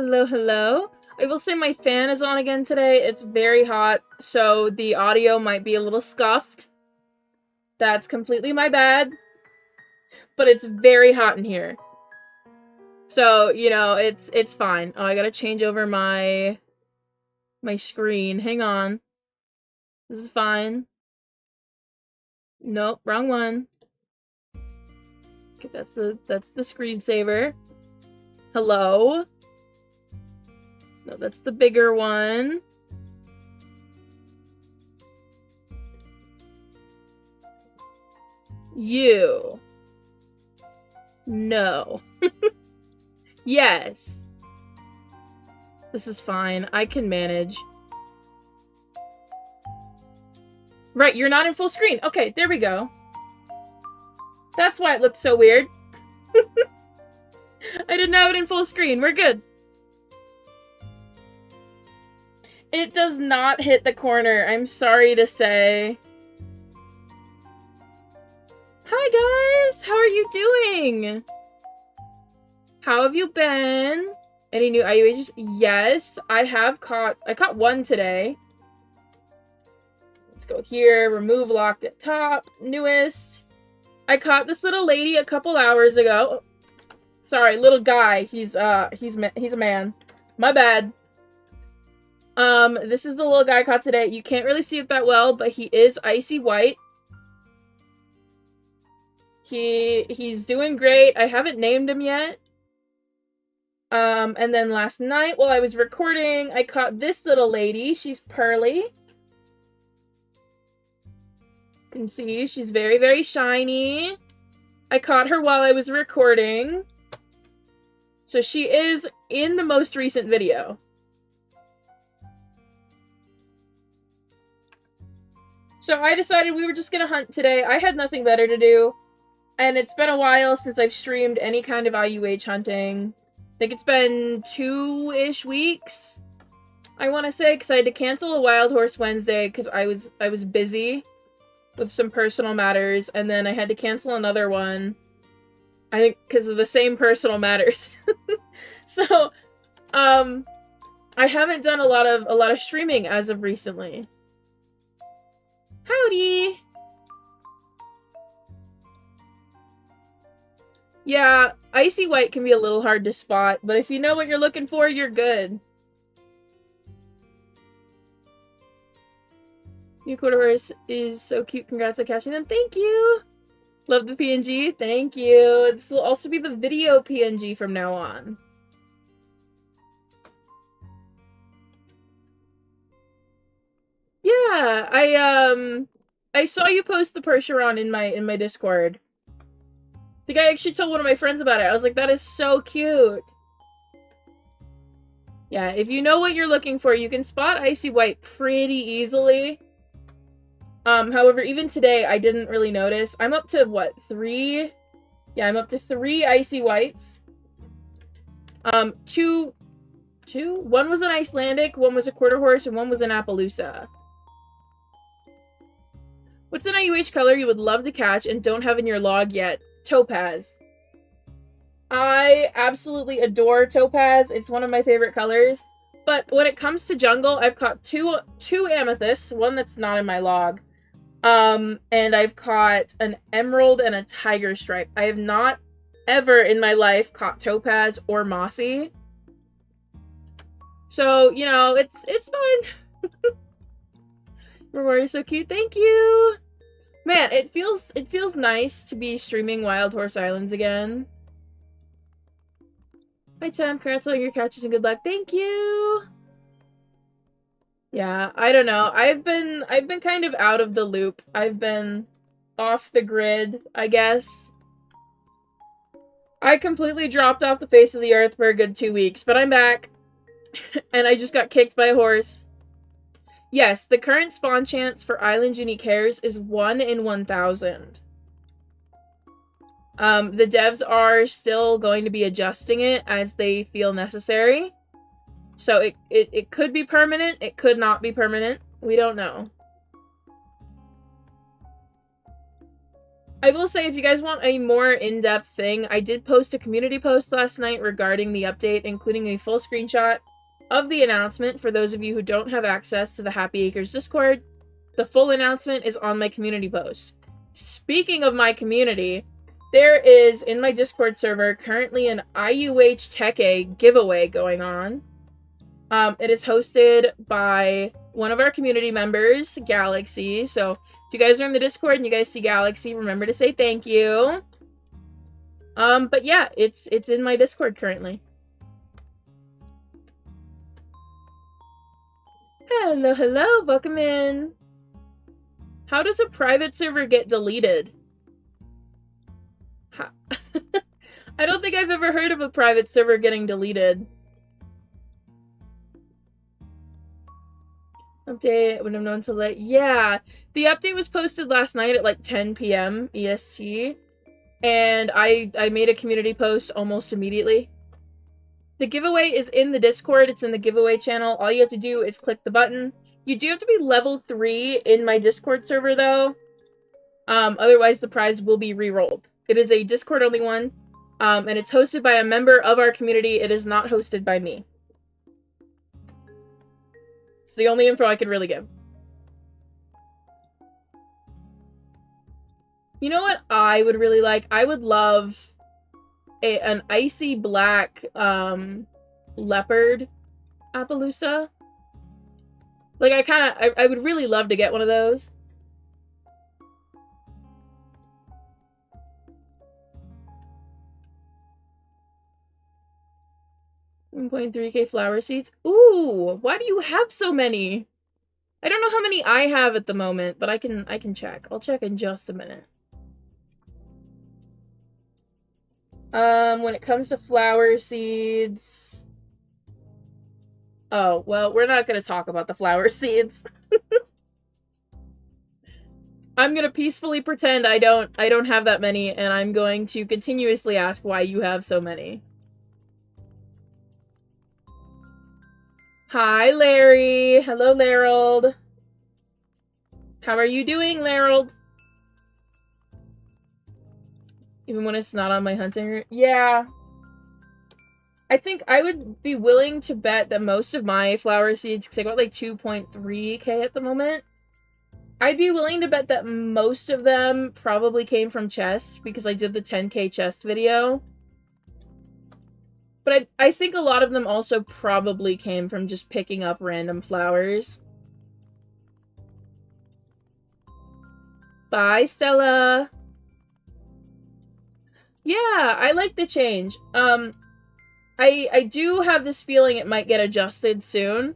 Hello, hello. I will say my fan is on again today. It's very hot, so the audio might be a little scuffed. That's completely my bad. But it's very hot in here. So, you know, it's fine. Oh, I gotta change over my screen. Hang on. This is fine. Nope, wrong one. Okay, that's the screensaver. Hello? No, that's the bigger one. You. No. Yes. This is fine. I can manage. Right, you're not in full screen. Okay, there we go. That's why it looked so weird. I didn't have it in full screen. We're good. It does not hit the corner. I'm sorry to say. Hi guys! How are you doing? How have you been? Any new IUHs? Yes, I caught one today. Let's go here, remove locked at top, newest. I caught this little lady a couple hours ago. Sorry, little guy. He's a man. My bad. This is the little guy I caught today. You can't really see it that well, but he is icy white. He's doing great. I haven't named him yet. And then last night while I was recording, I caught this little lady. She's pearly. You can see she's very, very shiny. I caught her while I was recording. So she is in the most recent video. So I decided we were just gonna hunt today. I had nothing better to do. And it's been a while since I've streamed any kind of IUH hunting. I think it's been 2-ish weeks, I want to say, because I had to cancel a Wild Horse Wednesday because I was busy with some personal matters, and then I had to cancel another one, I think because of the same personal matters. So, I haven't done a lot of streaming as of recently. Howdy! Yeah, icy white can be a little hard to spot, but if you know what you're looking for, you're good. New quarter horse is so cute. Congrats on catching them. Thank you! Love the PNG. Thank you. This will also be the video PNG from now on. Yeah, I saw you post the Percheron in my Discord. I think I actually told one of my friends about it. I was like, that is so cute. Yeah, if you know what you're looking for, you can spot icy white pretty easily. However, even today, I didn't really notice. I'm up to, what, 3? Yeah, I'm up to 3 icy whites. Two? One was an Icelandic, one was a quarter horse, and one was an Appaloosa. What's an IUH color you would love to catch and don't have in your log yet? Topaz. I absolutely adore topaz. It's one of my favorite colors. But when it comes to jungle, I've caught two amethysts, one that's not in my log. And I've caught an emerald and a tiger stripe. I have not ever in my life caught topaz or mossy. So, you know, it's fine. Rory's so cute. Thank you. Man, it feels nice to be streaming Wild Horse Islands again. Hi Tem, congrats on your catches and good luck. Thank you. Yeah, I don't know. I've been kind of out of the loop. I've been off the grid, I guess. I completely dropped off the face of the earth for a good 2 weeks, but I'm back. And I just got kicked by a horse. Yes, the current spawn chance for Island Unique Hares is 1 in 1,000. The devs are still going to be adjusting it as they feel necessary. So it could be permanent, it could not be permanent. We don't know. I will say, if you guys want a more in-depth thing, I did post a community post last night regarding the update, including a full screenshot of the announcement for those of you who don't have access to the Happy Acres Discord. The full announcement is on my community post. Speaking of my community, there is, in my Discord server, currently an IUH Tech A giveaway going on. It is hosted by one of our community members, Galaxy, so if you guys are in the Discord and you guys see Galaxy, remember to say thank you. But yeah, it's in my Discord currently. Hello, hello, welcome in. How does a private server get deleted? I don't think I've ever heard of a private server getting deleted. Update, when I'm known to let... Yeah, the update was posted last night at like 10 p.m. EST, and I made a community post almost immediately. The giveaway is in the Discord. It's in the giveaway channel. All you have to do is click the button. You do have to be level 3 in my Discord server, though. Otherwise, the prize will be re-rolled. It is a Discord-only one, and it's hosted by a member of our community. It is not hosted by me. It's the only info I could really give. You know what I would really like? I would love an icy black leopard Appaloosa. Like, I would really love to get one of those. $1.3K flower seeds. Ooh, why do you have so many? I don't know how many I have at the moment, but I can check. I'll check in just a minute. When it comes to flower seeds... Oh, well, we're not gonna talk about the flower seeds. I'm gonna peacefully pretend I don't have that many, and I'm going to continuously ask why you have so many. Hi, Larry. Hello, Larold. How are you doing, Larold? Even when it's not on my hunting route? Yeah. I think I would be willing to bet that most of my flower seeds, because I got like 2.3K at the moment, I'd be willing to bet that most of them probably came from chests, because I did the 10K chest video. But I think a lot of them also probably came from just picking up random flowers. Bye, Stella! Yeah, I like the change. I do have this feeling it might get adjusted soon.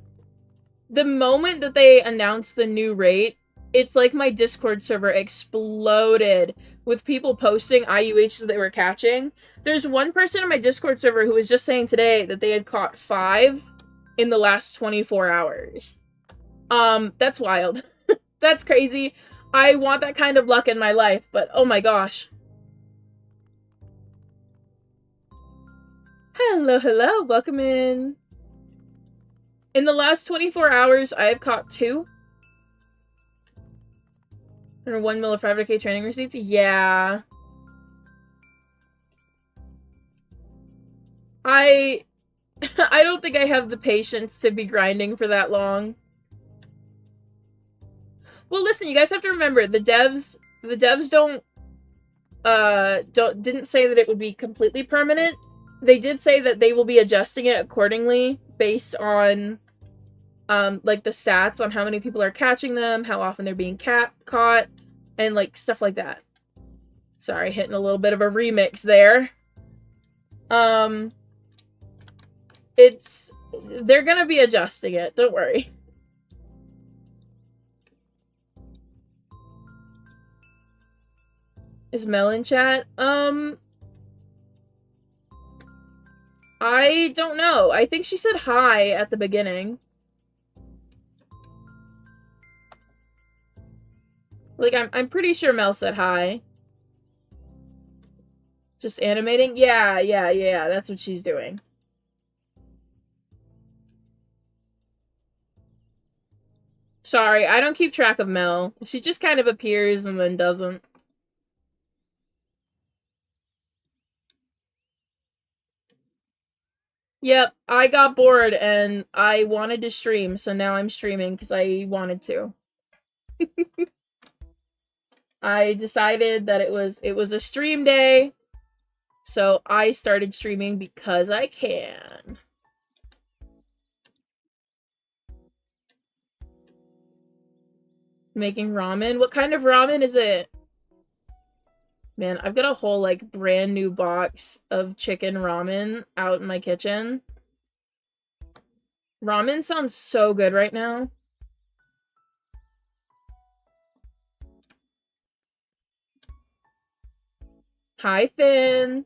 The moment that they announced the new rate, it's like my Discord server exploded with people posting IUHs they were catching. There's one person in my Discord server who was just saying today that they had caught 5 in the last 24 hours. That's wild. That's crazy. I want that kind of luck in my life, but oh my gosh. Hello, hello, welcome in. In the last 24 hours, I have caught 2. And 1 mil of 500K training receipts? Yeah. I don't think I have the patience to be grinding for that long. Well, listen, you guys have to remember, the devs didn't say that it would be completely permanent. They did say that they will be adjusting it accordingly based on, like, the stats on how many people are catching them, how often they're being caught, and, like, stuff like that. Sorry, hitting a little bit of a remix there. They're gonna be adjusting it, don't worry. Is Mel in chat? I don't know. I think she said hi at the beginning. Like, I'm pretty sure Mel said hi. Just animating? Yeah, that's what she's doing. Sorry, I don't keep track of Mel. She just kind of appears and then doesn't. Yep, I got bored and I wanted to stream, so now I'm streaming because I wanted to. I decided that it was a stream day, so I started streaming because I can. Making ramen? What kind of ramen is it? Man, I've got a whole, like, brand new box of chicken ramen out in my kitchen. Ramen sounds so good right now. Hi, Finn.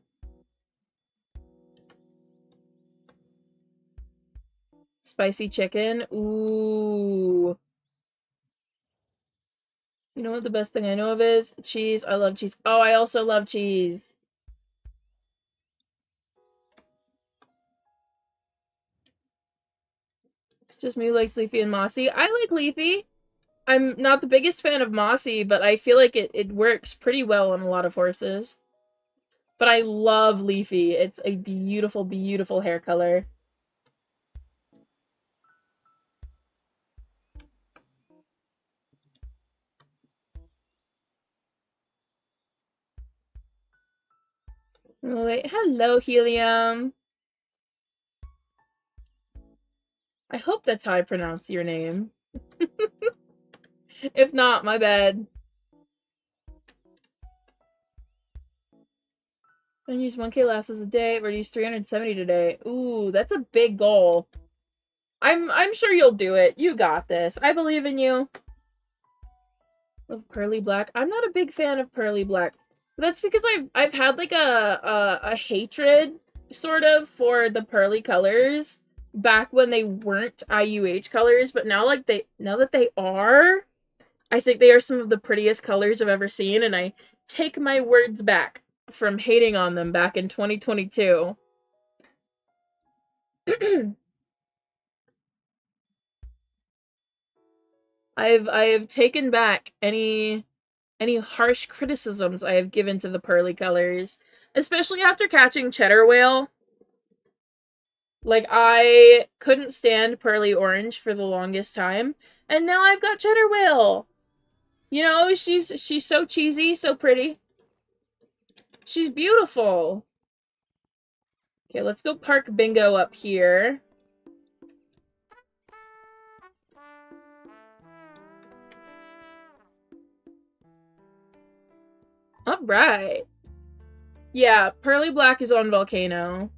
Spicy chicken. Ooh. You know what the best thing I know of is? Cheese. I love cheese. Oh, I also love cheese. It's just me who likes Leafy and Mossy. I like Leafy. I'm not the biggest fan of Mossy, but I feel like it works pretty well on a lot of horses. But I love Leafy. It's a beautiful, beautiful hair color. Oh, wait. Hello, Helium. I hope that's how I pronounce your name. If not, my bad. I use 1K lassos a day, reduce 370 today. Ooh, that's a big goal. I'm sure you'll do it. You got this. I believe in you. Love Pearly Black. I'm not a big fan of Pearly Black. That's because I've had like a hatred sort of for the pearly colors back when they weren't IUH colors, but now now that they are, I think they are some of the prettiest colors I've ever seen, and I take my words back from hating on them back in 2022. I have taken back any harsh criticisms I have given to the pearly colors, especially after catching cheddar whale. Like, I couldn't stand pearly orange for the longest time, and now I've got cheddar whale. You know, she's so cheesy, so pretty. She's beautiful. Okay, let's go park Bingo up here. Alright. Yeah, Pearly Black is on Volcano.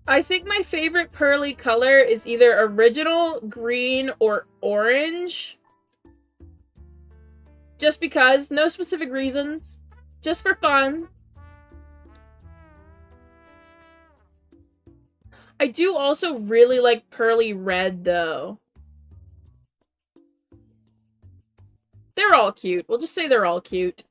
I think my favorite pearly color is either original, green, or orange. Just because, no specific reasons. Just for fun. I do also really like pearly red, though. They're all cute. We'll just say they're all cute.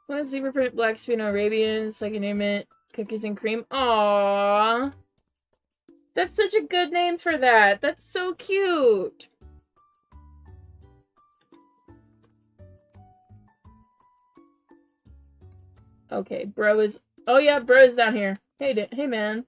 What is zebra print, black Spino Arabian, so I can name it Cookies and Cream? Aww. That's such a good name for that. That's so cute. Okay, bro is... Oh yeah, bro is down here. Hey, hey man.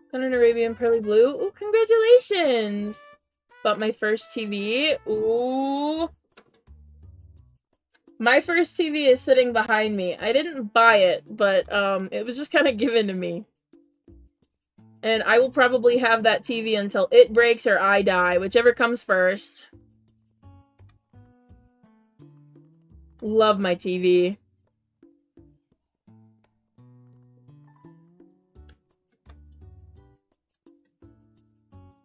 Got an Arabian Pearly Blue. Ooh, congratulations! Bought my first TV. Ooh. My first TV is sitting behind me. I didn't buy it, but it was just kind of given to me. And I will probably have that TV until it breaks or I die, whichever comes first. Love my TV.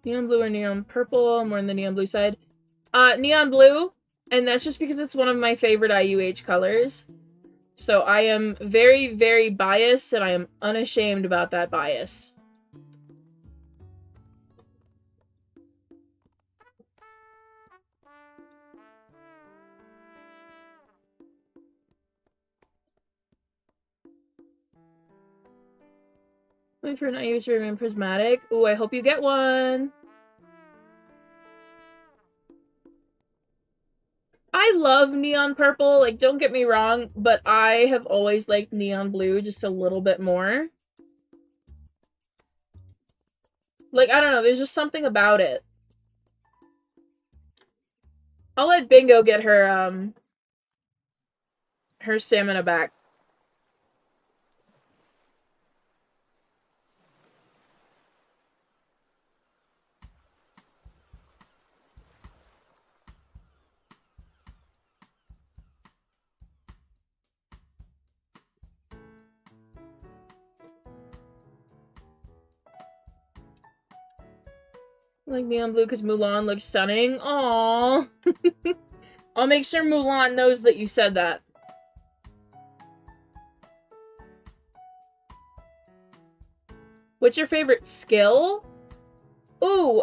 Neon blue or neon purple? I'm more on the neon blue side. Neon blue, and that's just because it's one of my favorite IUH colors. So I am very, very biased, and I am unashamed about that bias. Wait for an IUH to remain prismatic. Ooh, I hope you get one. I love neon purple, like, don't get me wrong, but I have always liked neon blue just a little bit more. Like, I don't know, there's just something about it. I'll let Bingo get her stamina back. I like neon blue because Mulan looks stunning. Aww. I'll make sure Mulan knows that you said that. What's your favorite skill? Ooh,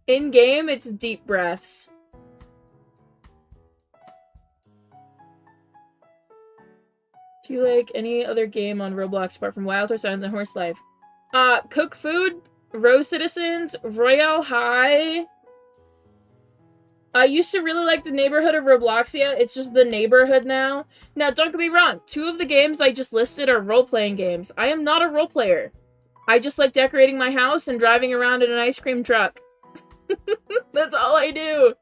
in-game, it's deep breaths. Do you like any other game on Roblox apart from Wild Horse Islands and Horse Life? Cook Food, Row Citizens, Royale High. I used to really like the neighborhood of Robloxia. It's just the neighborhood now. Now, don't get me wrong. 2 of the games I just listed are role-playing games. I am not a role player. I just like decorating my house and driving around in an ice cream truck. That's all I do.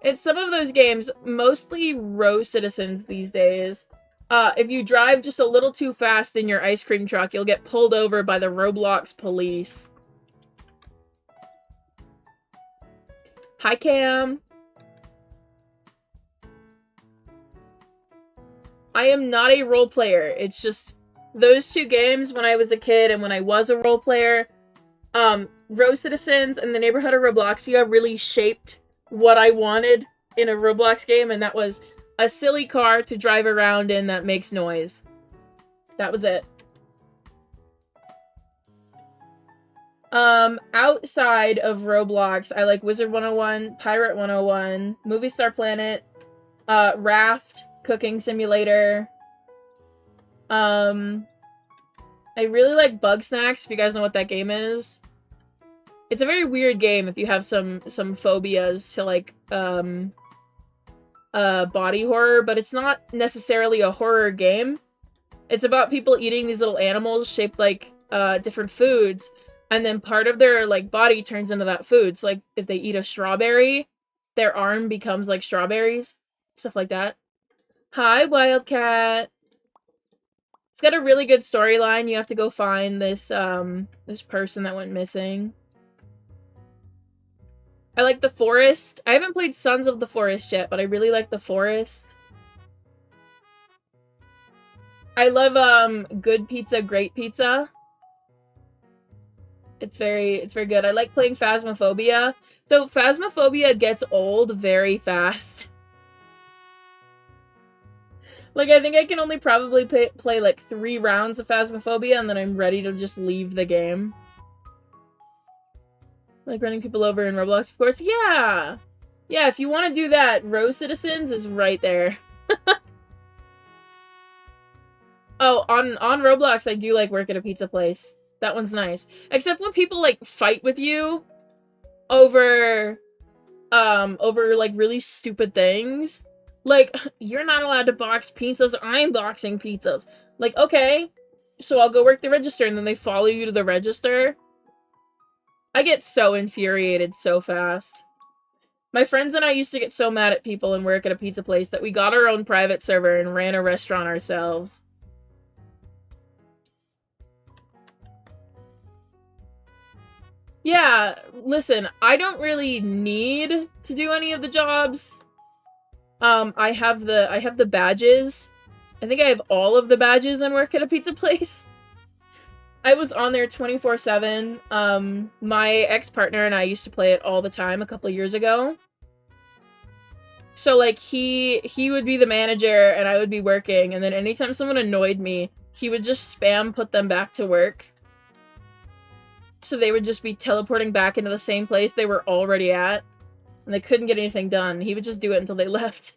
It's some of those games, mostly Row Citizens these days. If you drive just a little too fast in your ice cream truck, you'll get pulled over by the Roblox police. Hi, Cam. I am not a role player. It's just those 2 games when I was a kid and when I was a role player, Row Citizens and the neighborhood of Robloxia really shaped what I wanted in a Roblox game, and that was a silly car to drive around in that makes noise. That was it. Outside of Roblox, I like Wizard 101, Pirate 101, Movie Star Planet, Raft, Cooking Simulator. I really like Bug Snacks, if you guys know what that game is. It's a very weird game if you have some phobias to, like, body horror, but it's not necessarily a horror game. It's about people eating these little animals shaped like, different foods, and then part of their, like, body turns into that food. So, like, if they eat a strawberry, their arm becomes, like, strawberries. Stuff like that. Hi, Wildcat! It's got a really good storyline. You have to go find this, this person that went missing. I like The Forest. I haven't played Sons of the Forest yet, but I really like The Forest. I love, Good Pizza, Great Pizza. It's very good. I like playing Phasmophobia. Though Phasmophobia gets old very fast. Like, I think I can only probably play like 3 rounds of Phasmophobia, and then I'm ready to just leave the game. Like running people over in Roblox, of course. Yeah! Yeah, if you want to do that, Row Citizens is right there. Oh, on Roblox, I do like work at a pizza place. That one's nice. Except when people, like, fight with you over, like, really stupid things. Like, you're not allowed to box pizzas, I'm boxing pizzas. Like, okay, so I'll go work the register, and then they follow you to the register. I get so infuriated so fast. My friends and I used to get so mad at people and work at a pizza place that we got our own private server and ran a restaurant ourselves. Yeah, listen, I don't really need to do any of the jobs. I have the badges. I think I have all of the badges and work at a pizza place. I was on there 24/7. My ex-partner and I used to play it all the time a couple years ago. So, like, he would be the manager and I would be working, and then anytime someone annoyed me, he would just spam put them back to work. So they would just be teleporting back into the same place they were already at, and they couldn't get anything done. He would just do it until they left.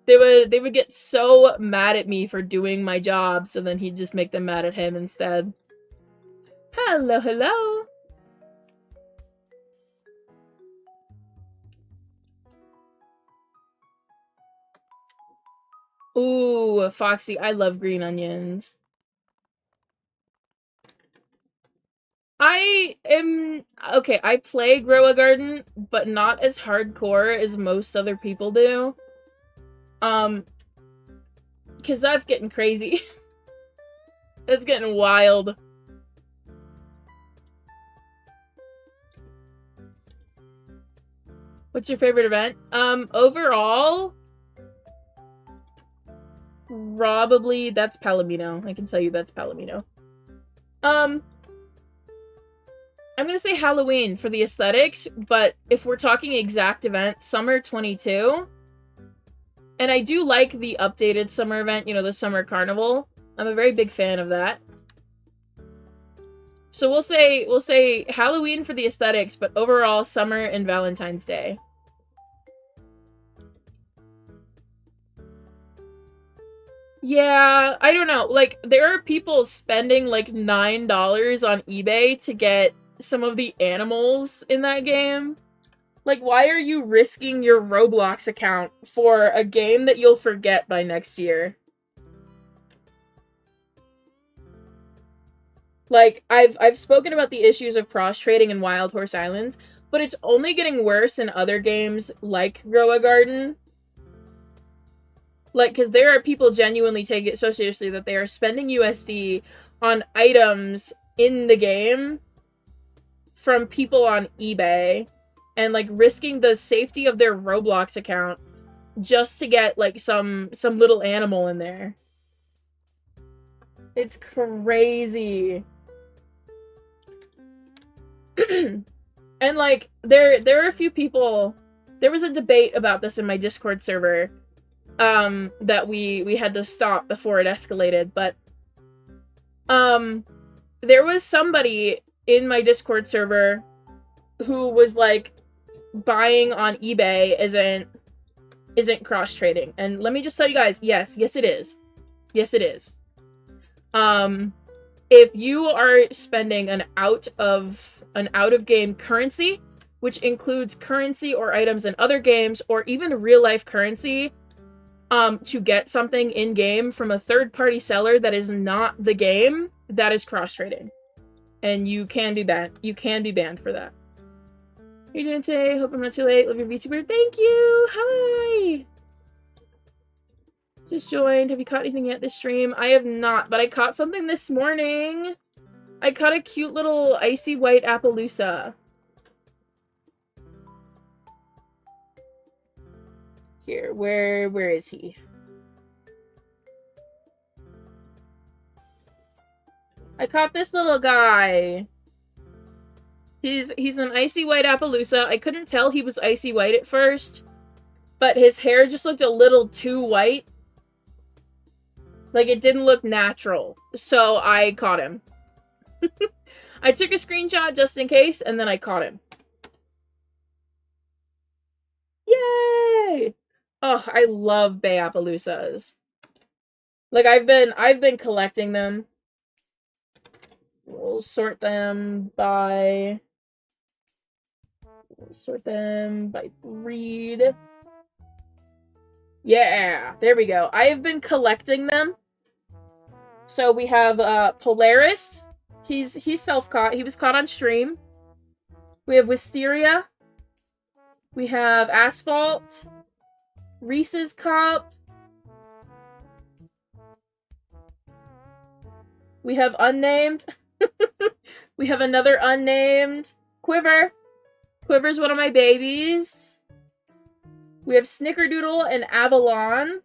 They would get so mad at me for doing my job, so then he'd just make them mad at him instead. Hello, hello! Ooh, Foxy, I love green onions. Okay, I play Grow a Garden, but not as hardcore as most other people do. Because that's getting crazy. That's getting wild. What's your favorite event? Overall, probably that's Palomino. I can tell you that's Palomino. I'm gonna say Halloween for the aesthetics, but if we're talking exact event, Summer 22. And I do like the updated summer event, you know, the Summer Carnival. I'm a very big fan of that. So we'll say Halloween for the aesthetics, but overall Summer and Valentine's Day. Yeah, I don't know. Like, there are people spending like $9 on eBay to get some of the animals in that game. Like, why are you risking your Roblox account for a game that you'll forget by next year? Like, I've spoken about the issues of cross-trading in Wild Horse Islands, but it's only getting worse in other games like Grow a Garden. Like, because there are people genuinely take it so seriously that they are spending USD on items in the game from people on eBay and, like, risking the safety of their Roblox account just to get, like, some little animal in there. It's crazy. And, like, there are a few people... There was a debate about this in my Discord server, that we had to stop before it escalated, but, there was somebody in my Discord server who was, like, buying on eBay isn't cross-trading. And let me just tell you guys, yes it is. Yes, it is. If you are spending an out-of-game currency, which includes currency or items in other games, or even real-life currency, to get something in-game from a third-party seller that is not the game, that is cross-trading. And you can be banned. You can be banned for that. How are you doing today? Hope I'm not too late. Love your VTuber. Thank you! Hi! Just joined. Have you caught anything yet this stream? I have not, but I caught something this morning. I caught a cute little icy white Appaloosa. Here, where is he? I caught this little guy. He's an icy white Appaloosa. I couldn't tell he was icy white at first, but his hair just looked a little too white. Like, it didn't look natural. So I caught him. I took a screenshot just in case, and then I caught him. Yay! Oh, I love Bay Appaloosas. Like, I've been collecting them. We'll sort them by breed. Yeah, there we go. I have been collecting them. So we have Polaris. He's self-caught. He was caught on stream. We have Wisteria. We have Asphalt. Reese's Cup. We have Unnamed. We have another Unnamed. Quiver. Quiver's one of my babies. We have Snickerdoodle and Avalon.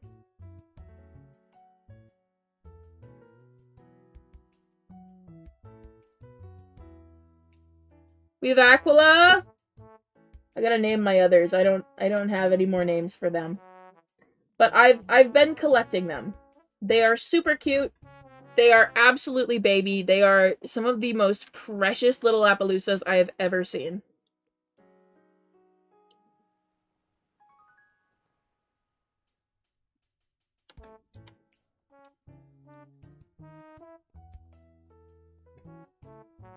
We have Aquila. I gotta name my others. I don't have any more names for them. But I've been collecting them. They are super cute. They are absolutely baby. They are some of the most precious little Appaloosas I have ever seen.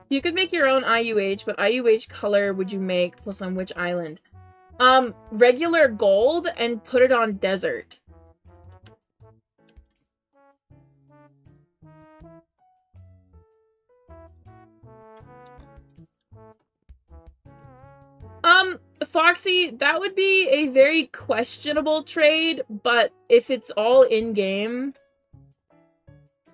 You could make your own IUH, but IUH color would you make plus on which island? Regular gold and put it on desert. Foxy, that would be a very questionable trade, but if it's all in-game,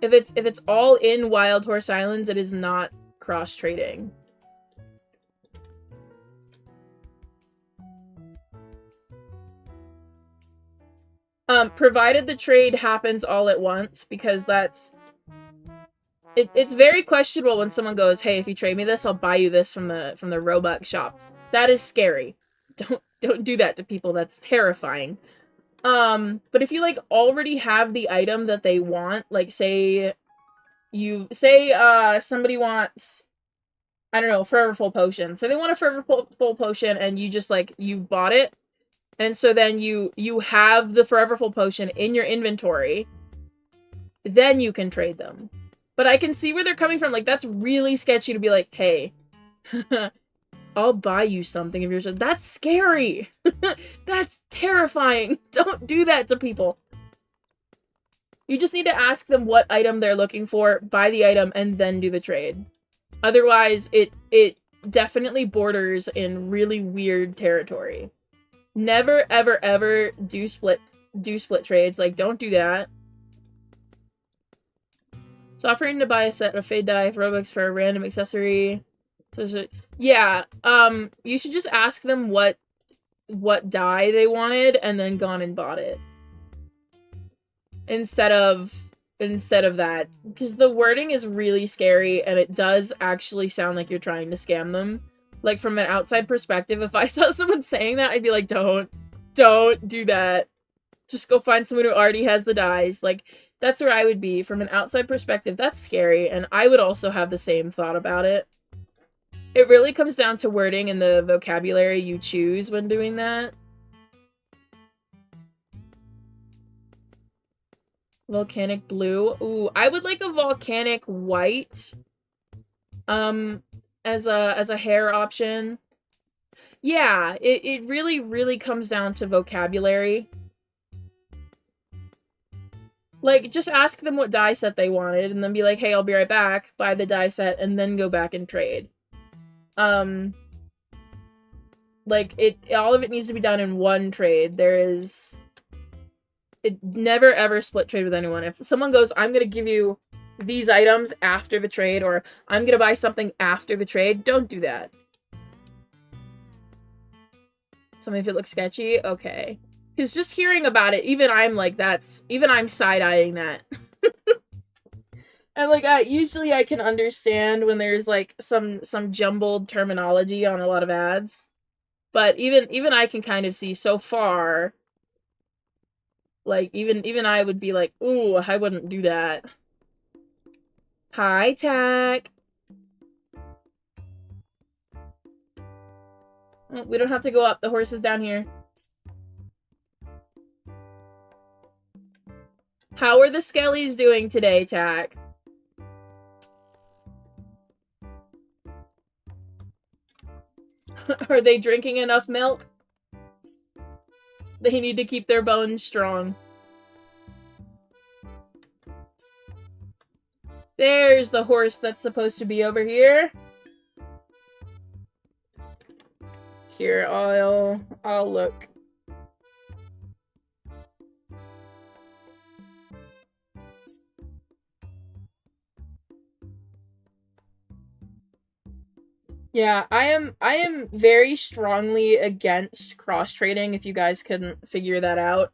if it's all in Wild Horse Islands, it is not cross-trading. Provided the trade happens all at once, because that's... It's very questionable when someone goes, hey, if you trade me this, I'll buy you this from the Robux shop. That is scary. Don't do that to people. That's terrifying. But if you, like, already have the item that they want, like, say somebody wants, I don't know, Forever Full Potion. So they want a Forever Full Potion, and you just, like, you bought it, and so then you have the Forever Full Potion in your inventory, then you can trade them. But I can see where they're coming from. Like, that's really sketchy to be like, hey, I'll buy you something if you're just... That's scary! That's terrifying! Don't do that to people! You just need to ask them what item they're looking for, buy the item, and then do the trade. Otherwise, it definitely borders in really weird territory. Never, ever, ever do split trades. Like, don't do that. So offering to buy a set of Fade Dye Robux for a random accessory. So yeah, you should just ask them what dye they wanted and then gone and bought it. Instead of that. Because the wording is really scary and it does actually sound like you're trying to scam them. Like, from an outside perspective, if I saw someone saying that, I'd be like, don't do that. Just go find someone who already has the dyes. Like, that's where I would be. From an outside perspective, that's scary, and I would also have the same thought about it. It really comes down to wording and the vocabulary you choose when doing that. Volcanic blue. Ooh, I would like a volcanic white. As a hair option. Yeah, it really, really comes down to vocabulary. Like, just ask them what dye set they wanted, and then be like, hey, I'll be right back, buy the dye set, and then go back and trade. Like, all of it needs to be done in one trade. It never ever split trade with anyone. If someone goes, I'm gonna give you these items after the trade, or I'm gonna buy something after the trade, don't do that. Tell me if it looks sketchy? Okay. Because just hearing about it, even I'm like, even I'm side-eyeing that. And, like, usually I can understand when there's, like, some jumbled terminology on a lot of ads. But even I can kind of see so far, like, even I would be like, ooh, I wouldn't do that. Hi, Tack. Oh, we don't have to go up. The horse is down here. How are the Skellies doing today, Tack? Are they drinking enough milk? They need to keep their bones strong. There's the horse that's supposed to be over here. Here, I'll look. Yeah, I am very strongly against cross-trading, if you guys couldn't figure that out.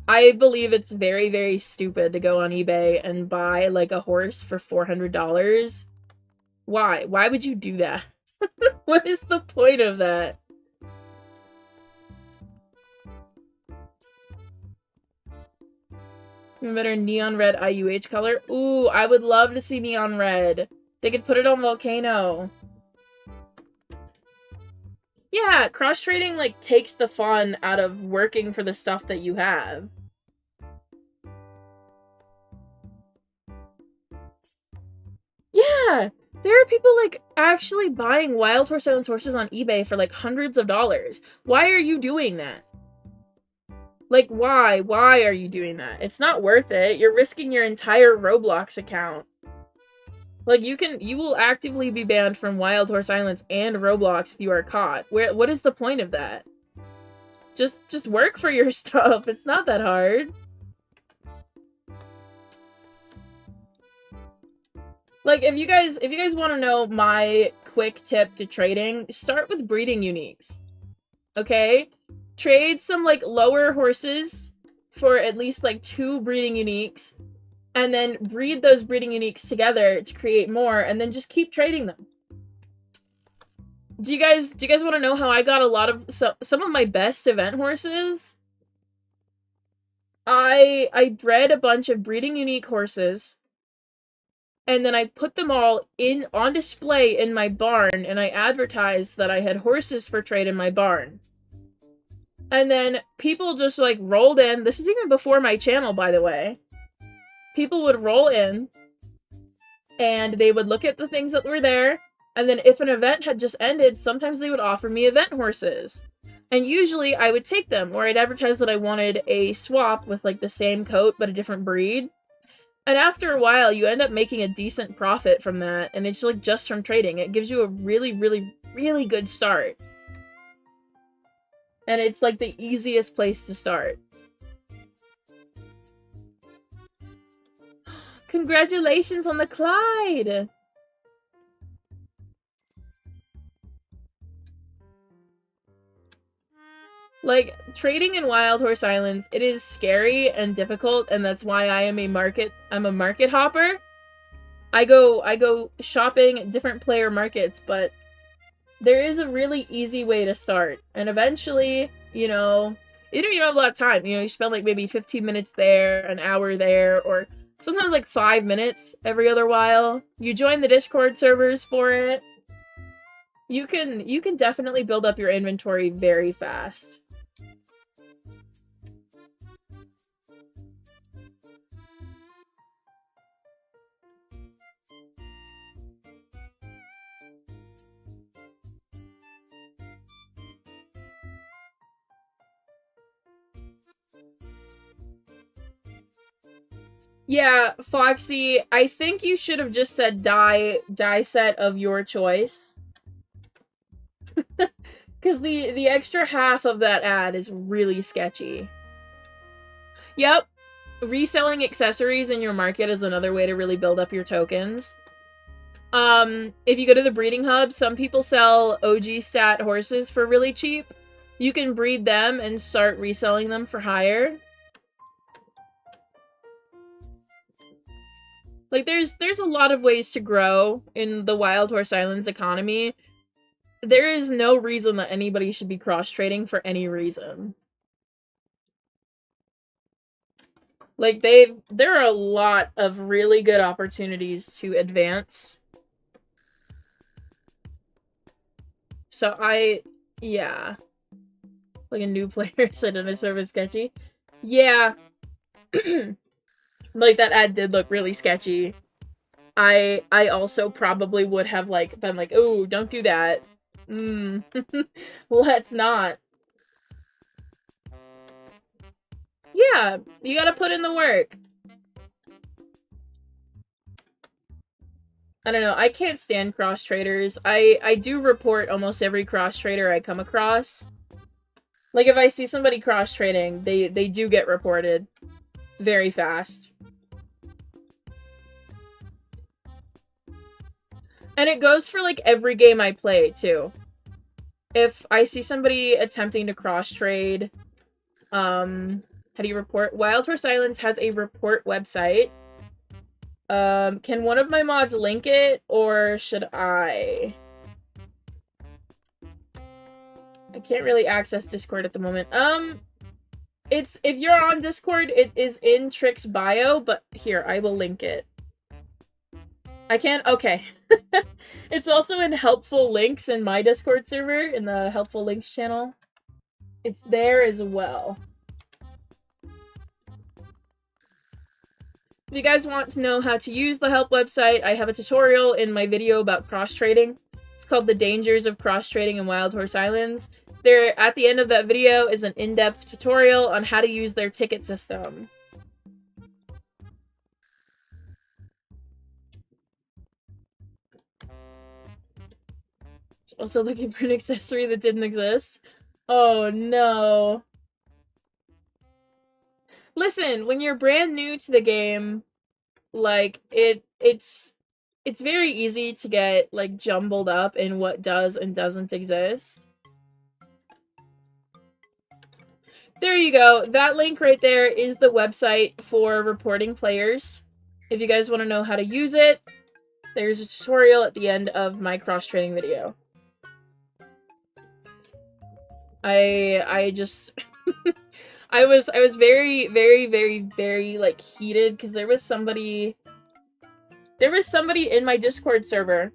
I believe it's very, very stupid to go on eBay and buy, like, a horse for $400. Why? Why would you do that? What is the point of that? Better neon red IUH color. Ooh, I would love to see neon red. They could put it on Volcano. Yeah, cross-trading, like, takes the fun out of working for the stuff that you have. Yeah! There are people, like, actually buying Wild Horse Island horses on eBay for, like, hundreds of dollars. Why are you doing that? Like, why? Why are you doing that? It's not worth it. You're risking your entire Roblox account. Like, you will actively be banned from Wild Horse Islands and Roblox if you are caught. What is the point of that? Just work for your stuff. It's not that hard. Like, if you guys want to know my quick tip to trading, start with breeding uniques. Okay? Trade some, like, lower horses for at least, like, 2 breeding uniques, and then breed those breeding uniques together to create more, and then just keep trading them. Do you guys want to know how I got a lot of some of my best event horses? I bred a bunch of breeding unique horses, and then I put them all on display in my barn, and I advertised that I had horses for trade in my barn. And then people just, like, rolled in. This is even before my channel, by the way. People would roll in, and they would look at the things that were there, and then if an event had just ended, sometimes they would offer me event horses. And usually I would take them, or I'd advertise that I wanted a swap with, like, the same coat but a different breed. And after a while, you end up making a decent profit from that, and it's, like, just from trading. It gives you a really, really, really good start. And it's, like, the easiest place to start. Congratulations on the Clyde! Like, trading in Wild Horse Islands, it is scary and difficult, and that's why I'm a market hopper. I go shopping at different player markets, but there is a really easy way to start. And eventually, you know, you don't have a lot of time. You know, you spend, like, maybe 15 minutes there, an hour there, or sometimes, like, 5 minutes every other while. You join the Discord servers for it. You can definitely build up your inventory very fast. Yeah, Foxy, I think you should have just said die set of your choice. Because the extra half of that ad is really sketchy. Yep. Reselling accessories in your market is another way to really build up your tokens. If you go to the breeding hub, some people sell OG stat horses for really cheap. You can breed them and start reselling them for higher. Like, there's a lot of ways to grow in the Wild Horse Islands economy. There is no reason that anybody should be cross-trading for any reason. Like, there are a lot of really good opportunities to advance. So yeah. Like, a new player said in a service sketchy. Yeah. Like, that ad did look really sketchy. I also probably would have, like, been like, oh, don't do that. Let's not. Yeah, you gotta put in the work. I don't know, I can't stand cross-traders. I do report almost every cross-trader I come across. Like, if I see somebody cross-trading, they do get reported very fast. And it goes for, like, every game I play, too. If I see somebody attempting to cross-trade, how do you report? Wild Horse Islands has a report website. Can one of my mods link it, or should I? I can't really access Discord at the moment. It's, if you're on Discord, it is in Trick's bio, but here, I will link it. I can't, okay. It's also in helpful links in my Discord server, in the helpful links channel. It's there as well. If you guys want to know how to use the help website, I have a tutorial in my video about cross-trading. It's called The Dangers of Cross-Trading in Wild Horse Islands. There, at the end of that video is an in-depth tutorial on how to use their ticket system. Also looking for an accessory that didn't exist. Oh no. Listen, when you're brand new to the game, like, it's very easy to get, like, jumbled up in what does and doesn't exist. There you go. That link right there is the website for reporting players. If you guys want to know how to use it, there's a tutorial at the end of my cross-trading video. I just... I was very, very, very, very, like, heated, because there was somebody in my Discord server.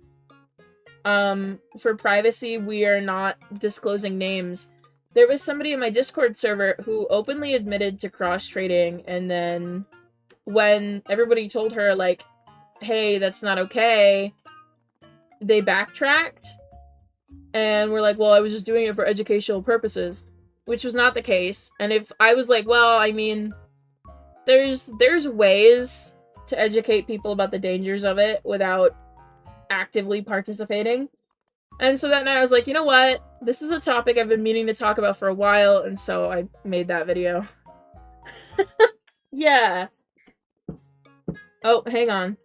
For privacy, we are not disclosing names. There was somebody in my Discord server who openly admitted to cross-trading, and then when everybody told her, like, hey, that's not okay, they backtracked, and were like, well, I was just doing it for educational purposes. Which was not the case. And if I was like, well, I mean, there's ways to educate people about the dangers of it without actively participating. And so that night I was like, you know what? This is a topic I've been meaning to talk about for a while, and so I made that video. Yeah. Oh, hang on.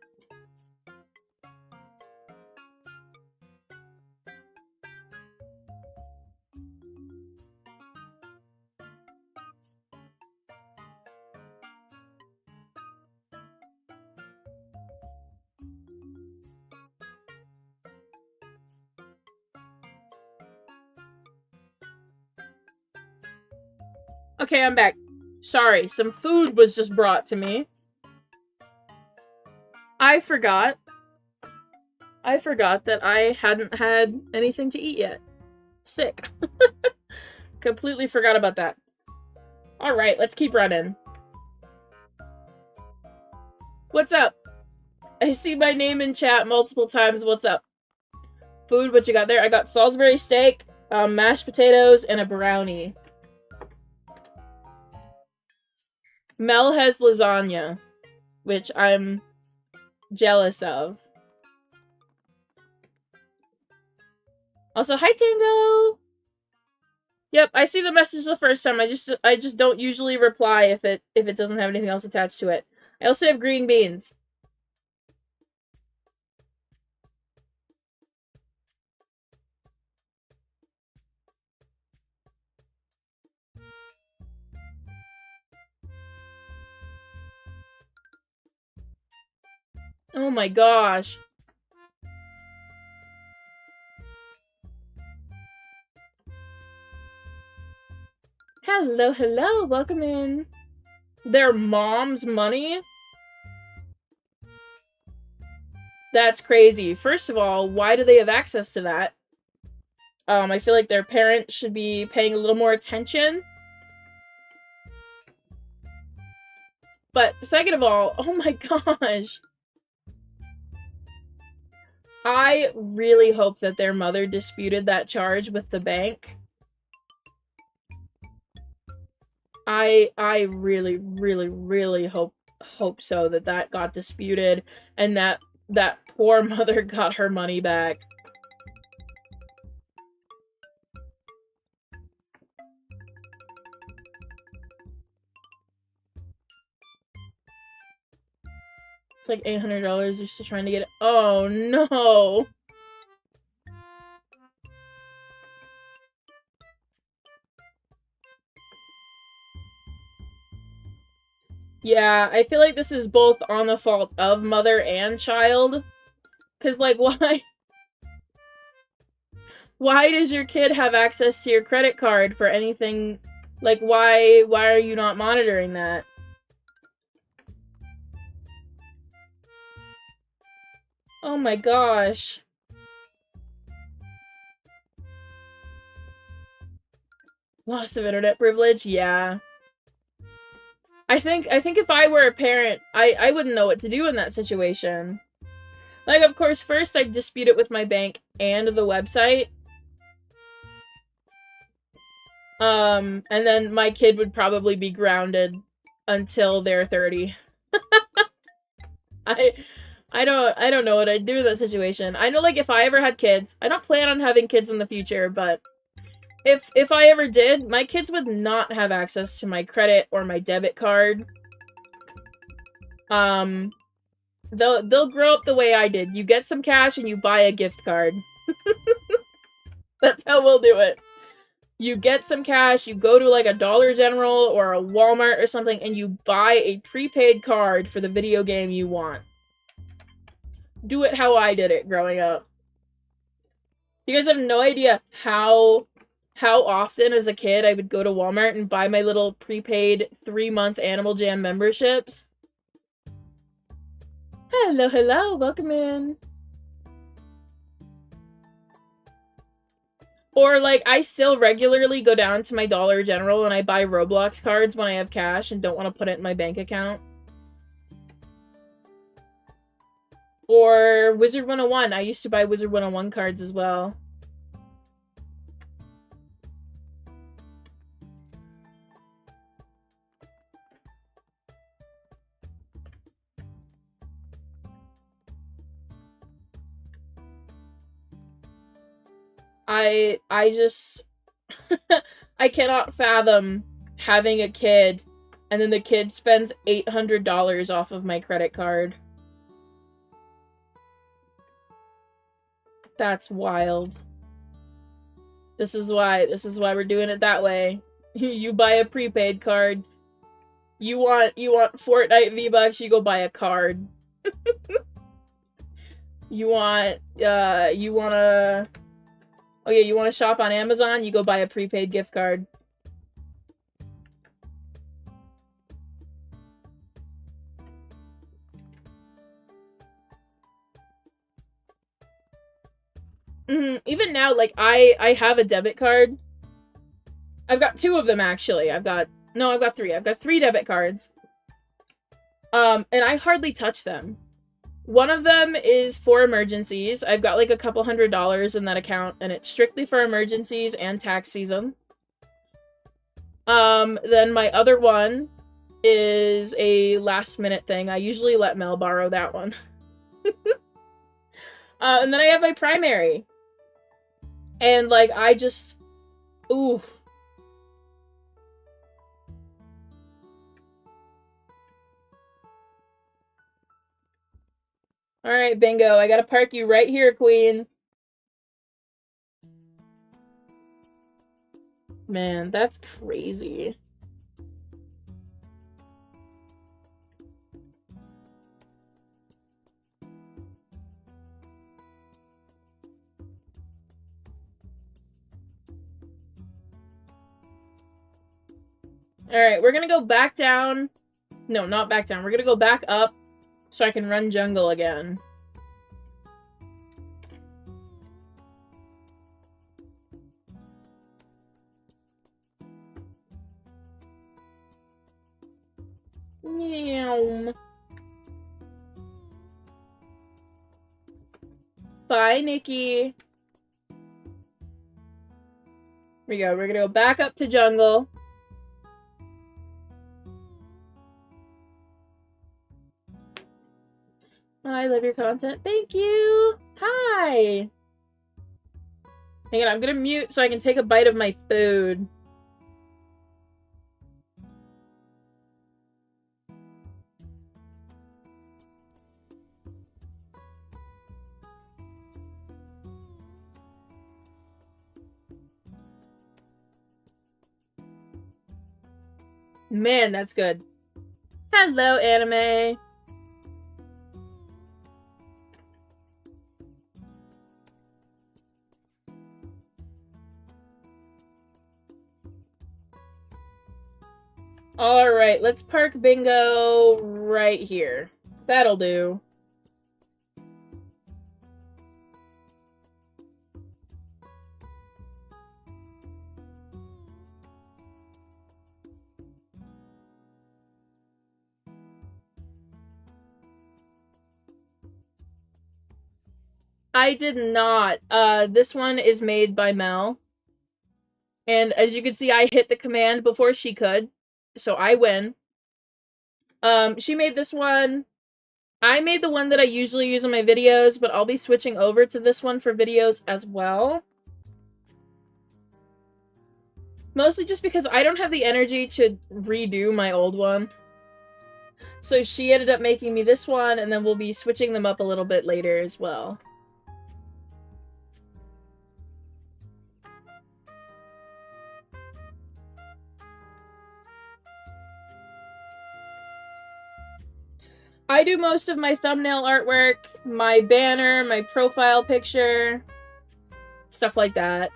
Okay, I'm back. Sorry, some food was just brought to me. I forgot that I hadn't had anything to eat yet. Sick. Completely forgot about that. Alright, let's keep running. What's up? I see my name in chat multiple times. What's up? Food, what you got there? I got Salisbury steak, mashed potatoes, and a brownie. Mel has lasagna, which I'm jealous of. Also, hi Tango! Yep, I see the message the first time. I just don't usually reply if it doesn't have anything else attached to it. I also have green beans. Oh my gosh. Hello, hello, welcome in. Their mom's money? That's crazy. First of all, why do they have access to that? I feel like their parents should be paying a little more attention. But second of all, oh my gosh. I really hope that their mother disputed that charge with the bank. I really, really, really hope so that got disputed and that poor mother got her money back. It's like $800 just trying to get it. Oh no! Yeah, I feel like this is both on the fault of mother and child. 'Cause, like, why? Why does your kid have access to your credit card for anything? Like, why are you not monitoring that? Oh my gosh. Loss of internet privilege? Yeah. I think if I were a parent, I wouldn't know what to do in that situation. Like, of course, first I'd dispute it with my bank and the website. And then my kid would probably be grounded until they're 30. I don't know what I'd do in that situation. I know, like, if I ever had kids, I don't plan on having kids in the future, but if I ever did, my kids would not have access to my credit or my debit card. They'll grow up the way I did. You get some cash and you buy a gift card. That's how we'll do it. You get some cash, you go to like a Dollar General or a Walmart or something, and you buy a prepaid card for the video game you want. Do it how I did it growing up. You guys have no idea how often as a kid I would go to Walmart and buy my little prepaid 3-month Animal Jam memberships. Hello, welcome in. Or, like, I still regularly go down to my Dollar General and I buy Roblox cards when I have cash and don't want to put it in my bank account. Or Wizard 101. I used to buy Wizard 101 cards as well. I just I cannot fathom having a kid and then the kid spends $800 off of my credit card. That's wild. This is why we're doing it that way. You buy a prepaid card. You want Fortnite V-Bucks, you go buy a card. You want to shop on Amazon, you go buy a prepaid gift card. Even now, like, I have a debit card. I've got 2 of them, actually. I've got 3. I've got 3 debit cards. And I hardly touch them. One of them is for emergencies. I've got, like, a couple $100 in that account, and it's strictly for emergencies and tax season. Then my other one is a last-minute thing. I usually let Mel borrow that one. And then I have my primary. And, like, I just... Ooh. Alright, bingo. I gotta park you right here, queen. Man, that's crazy. Alright, we're gonna go back down. No, not back down. We're gonna go back up so I can run jungle again. Meow. Bye, Nikki. Here we go. We're gonna go back up to jungle. I love your content. Thank you. Hi. Hang on, I'm gonna mute so I can take a bite of my food. Man, that's good. Hello, anime. Alright, let's park bingo right here. That'll do. I did not. This one is made by Mel. And as you can see, I hit the command before she could. So I win. She made this one. I made the one that I usually use in my videos, but I'll be switching over to this one for videos as well. Mostly just because I don't have the energy to redo my old one. So she ended up making me this one, and then we'll be switching them up a little bit later as well. I do most of my thumbnail artwork, my banner, my profile picture, stuff like that.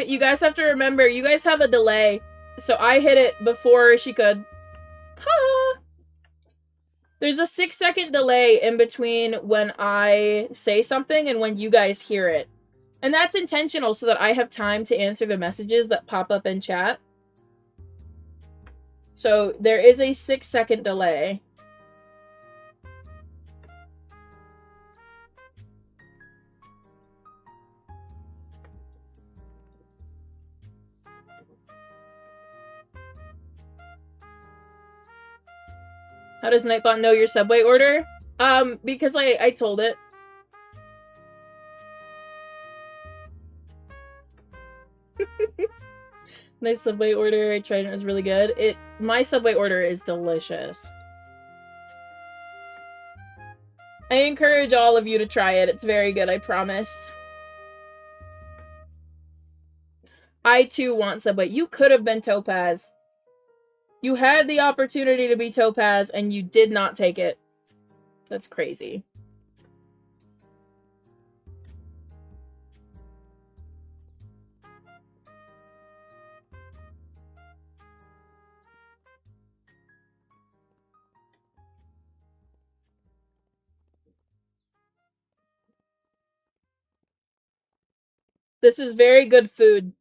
You guys have to remember, you guys have a delay. So I hit it before she could. Ha! There's a 6-second delay in between when I say something and when you guys hear it. And that's intentional so that I have time to answer the messages that pop up in chat. So there is a 6-second delay. How does Nightbot know your Subway order? Because I told it. Nice Subway order. I tried it. It was really good. My Subway order is delicious. I encourage all of you to try it. It's very good, I promise. I too want Subway. You could have been Topaz. You had the opportunity to be Topaz, and you did not take it. That's crazy. This is very good food.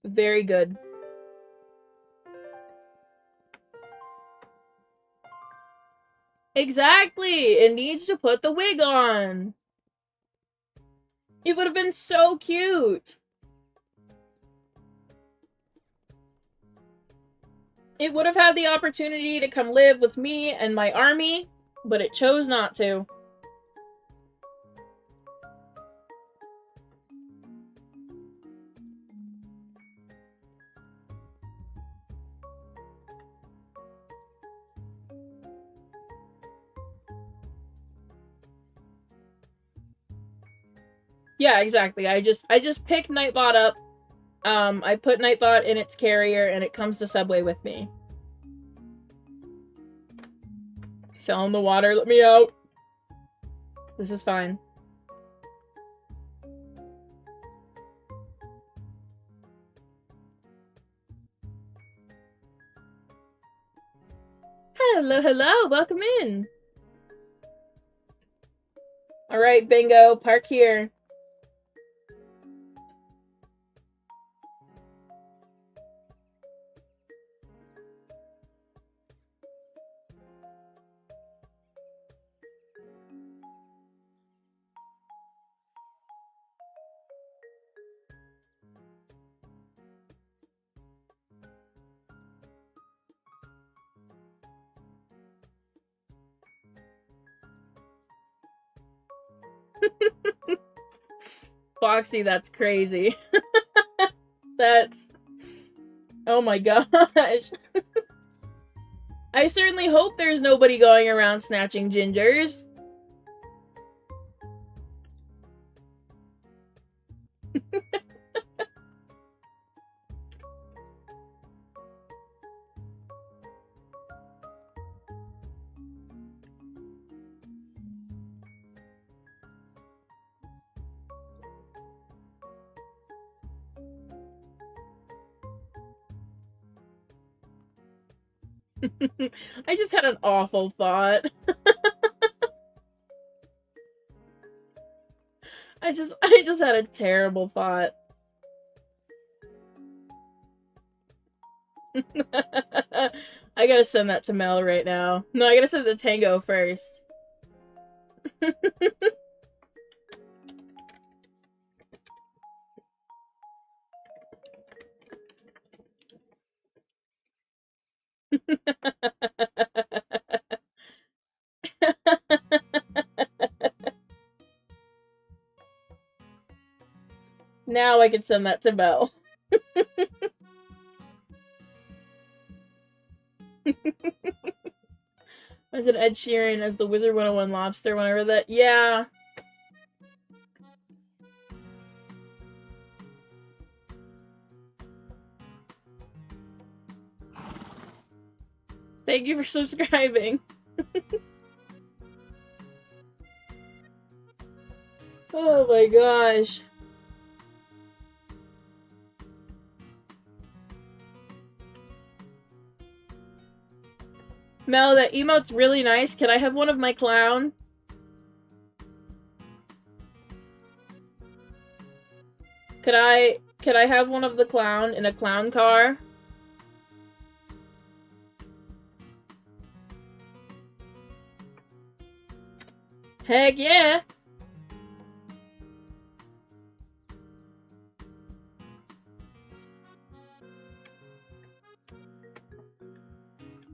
Very good. Exactly! It needs to put the wig on. It would have been so cute. It would have had the opportunity to come live with me and my army, but it chose not to. Yeah, exactly. I just picked Nightbot up. I put Nightbot in its carrier, and it comes to Subway with me. Fell in the water. Let me out. This is fine. Hello, hello. Welcome in. All right, bingo. Park here. Foxy, that's crazy. That's... Oh my gosh. I certainly hope there's nobody going around snatching gingers. I just had an awful thought. I just had a terrible thought. I gotta send that to Mel right now. No, I gotta send it to Tango first. Now I can send that to Mel. Imagine Ed Sheeran as the Wizard 101 lobster when I read that. Yeah. Thank you for subscribing. Oh my gosh. Mel, that emote's really nice. Can I have one of my clown? Could I have one of the clown in a clown car? Heck yeah!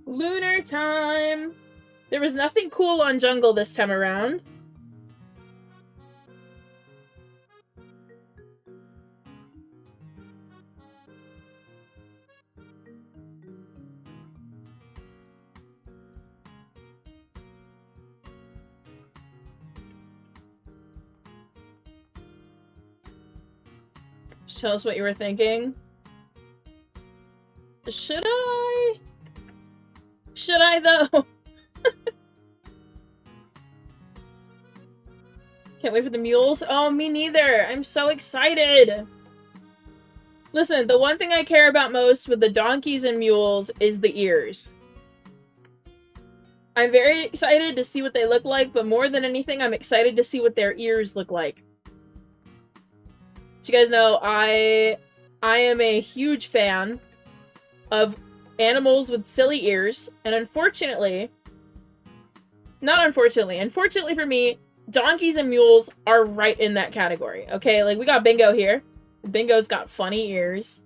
Lunar time! There was nothing cool on Jungle this time around. Just tell us what you were thinking. Should I? Should I, though? Can't wait for the mules. Oh, me neither. I'm so excited. Listen, the one thing I care about most with the donkeys and mules is the ears. I'm very excited to see what they look like, but more than anything, I'm excited to see what their ears look like. So you guys know, I am a huge fan of animals with silly ears, and unfortunately for me, donkeys and mules are right in that category, okay? Like, we got Bingo here. Bingo's got funny ears.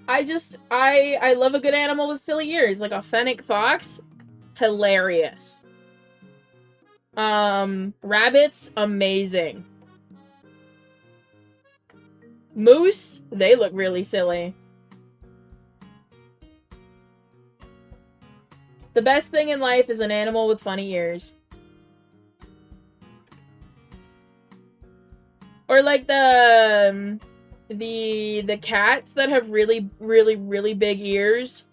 I love a good animal with silly ears, like a fennec fox. Hilarious. Rabbits, amazing. Moose, they look really silly. The best thing in life is an animal with funny ears. Or like the cats that have really, really, really big ears.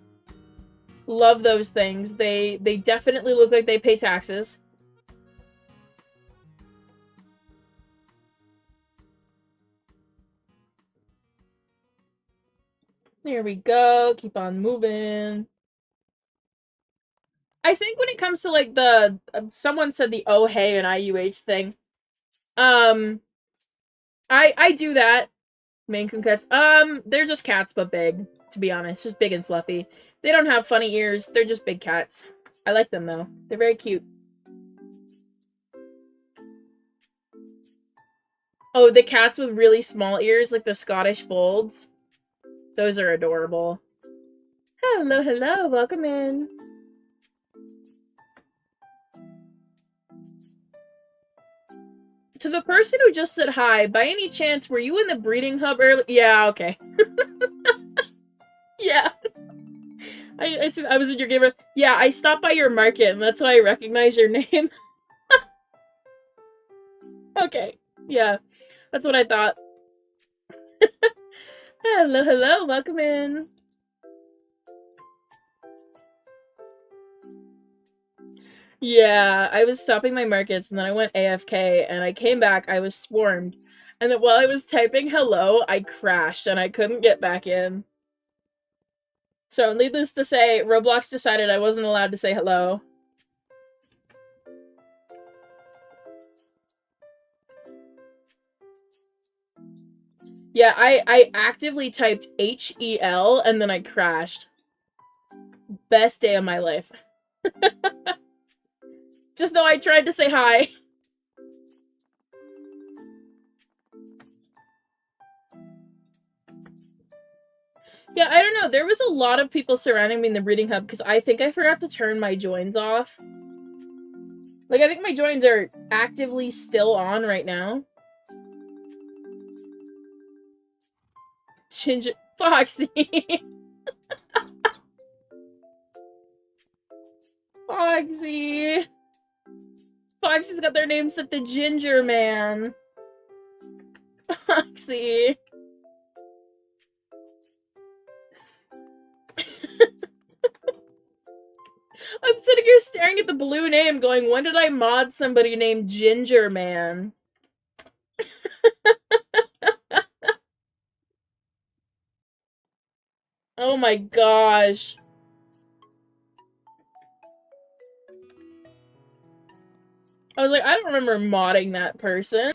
Love those things. They definitely look like they pay taxes. There we go. Keep on moving. I think when it comes to like the someone said the oh hey and IUH thing. I do that. Maine Coon cats. They're just cats but big, to be honest. Just big and fluffy. They don't have funny ears. They're just big cats. I like them though. They're very cute. Oh, the cats with really small ears, like the Scottish folds. Those are adorable. Hello, hello, welcome in. To the person who just said hi, by any chance, were you in the breeding hub early? Yeah, okay. Yeah. I was in your game room. Yeah, I stopped by your market, and that's why I recognize your name. Okay. Yeah. That's what I thought. Hello, hello, welcome in. Yeah, I was stopping my markets, and then I went AFK, and I came back, I was swarmed. And then while I was typing hello, I crashed and I couldn't get back in. So needless to say, Roblox decided I wasn't allowed to say hello. Yeah, I actively typed H-E-L and then I crashed. Best day of my life. Just know I tried to say hi. Yeah, I don't know. There was a lot of people surrounding me in the breeding hub because I think I forgot to turn my joins off. Like, I think my joins are actively still on right now. Ginger... Foxy! Foxy! Foxy's got their name set to Ginger Man. Foxy! I'm sitting here staring at the blue name going, when did I mod somebody named Ginger Man? Oh my gosh. I was like, I don't remember modding that person.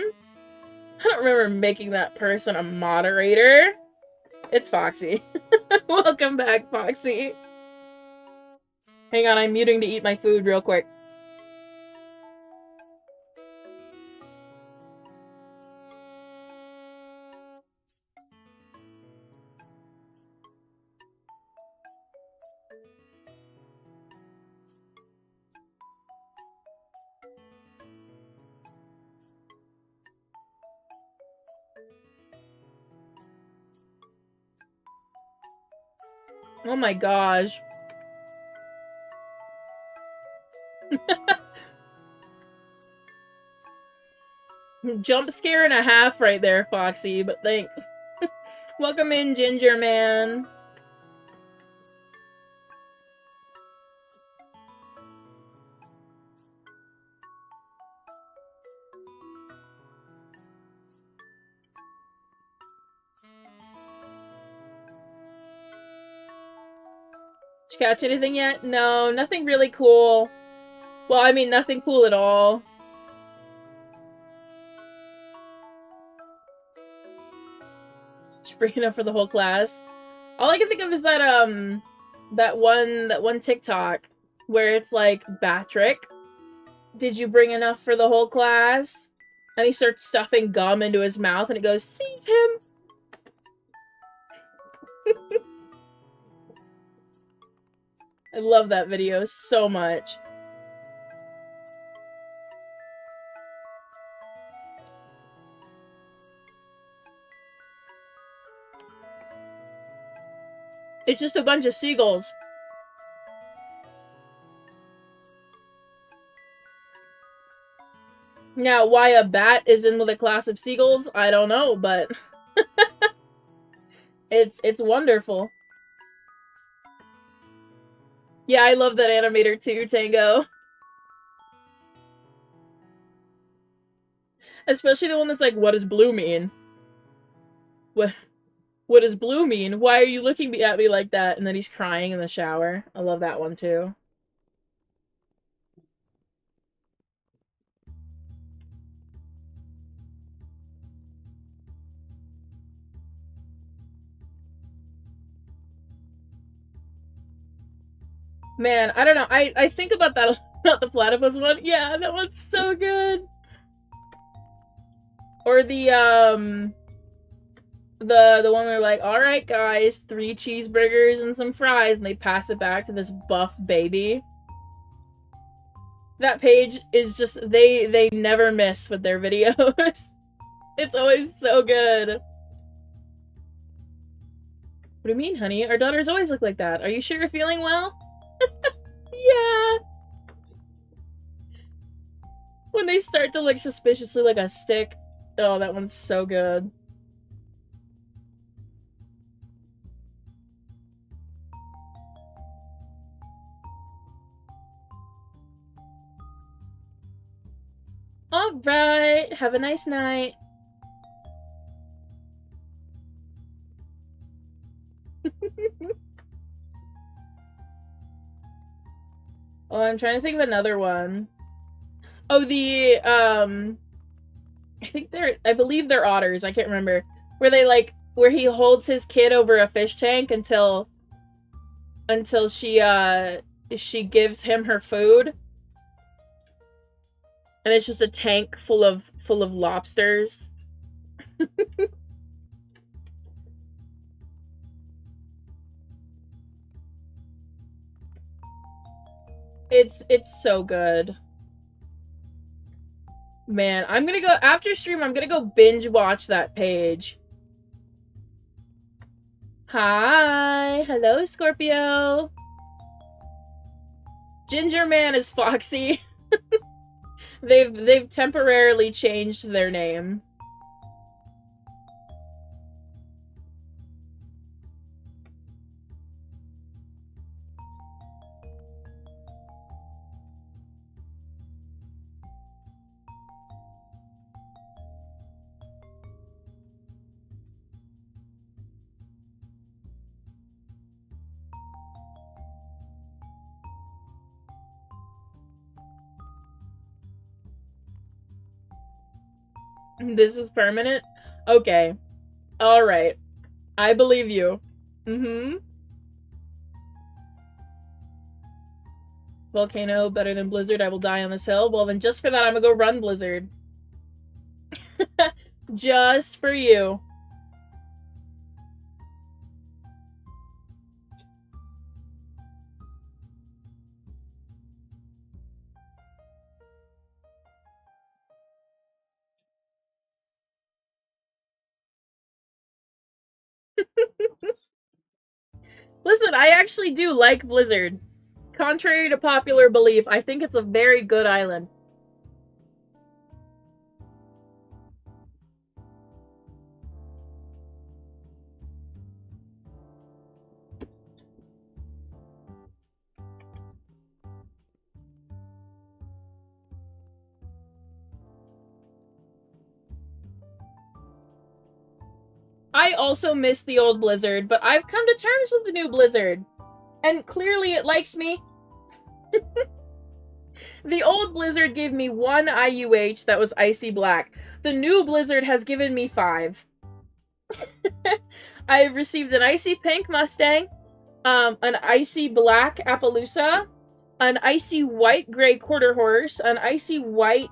I don't remember making that person a moderator. It's Foxy. Welcome back, Foxy. Hang on, I'm muting to eat my food real quick. Oh my gosh. Jump scare and a half right there, Foxy, but thanks. Welcome in, Ginger Man. Did you catch anything yet? No, nothing really cool. Well, I mean, nothing cool at all. Just bring enough for the whole class. All I can think of is that, that one TikTok where it's like, Batrick, did you bring enough for the whole class? And he starts stuffing gum into his mouth and it goes, seize him! I love that video so much. It's just a bunch of seagulls. Now, why a bat is in with a class of seagulls, I don't know, but it's wonderful. Yeah, I love that animator too, Tango. Especially the one that's like, what does blue mean? What does blue mean? Why are you looking at me like that? And then he's crying in the shower. I love that one too. Man, I don't know. I think about that about the platypus one. Yeah, that one's so good. Or the one where like, all right, guys, 3 cheeseburgers and some fries, and they pass it back to this buff baby. That page is just they never miss with their videos. It's always so good. What do you mean, honey? Our daughters always look like that. Are you sure you're feeling well? Yeah. When they start to look suspiciously like a stick. Oh, that one's so good. Alright, have a nice night. Oh, I'm trying to think of another one. Oh, the, I believe they're otters, I can't remember. Where they, like, where he holds his kid over a fish tank until she gives him her food. And it's just a tank full of lobsters. It's so good. Man, I'm gonna go, after stream, I'm gonna go binge watch that page. Hi! Hello, Scorpio! Ginger Man is Foxy. They've temporarily changed their name. This is permanent? Okay. Alright. I believe you. Mm-hmm. Volcano better than Blizzard. I will die on this hill. Well, then just for that, I'm gonna go run Blizzard. Just for you. Listen, I actually do like Blizzard. Contrary to popular belief, I think it's a very good island. I also miss the old Blizzard, but I've come to terms with the new Blizzard. And clearly it likes me. The old Blizzard gave me 1 IUH that was icy black. The new Blizzard has given me 5. I have received an icy pink Mustang, an icy black Appaloosa, an icy white gray quarter horse, an icy white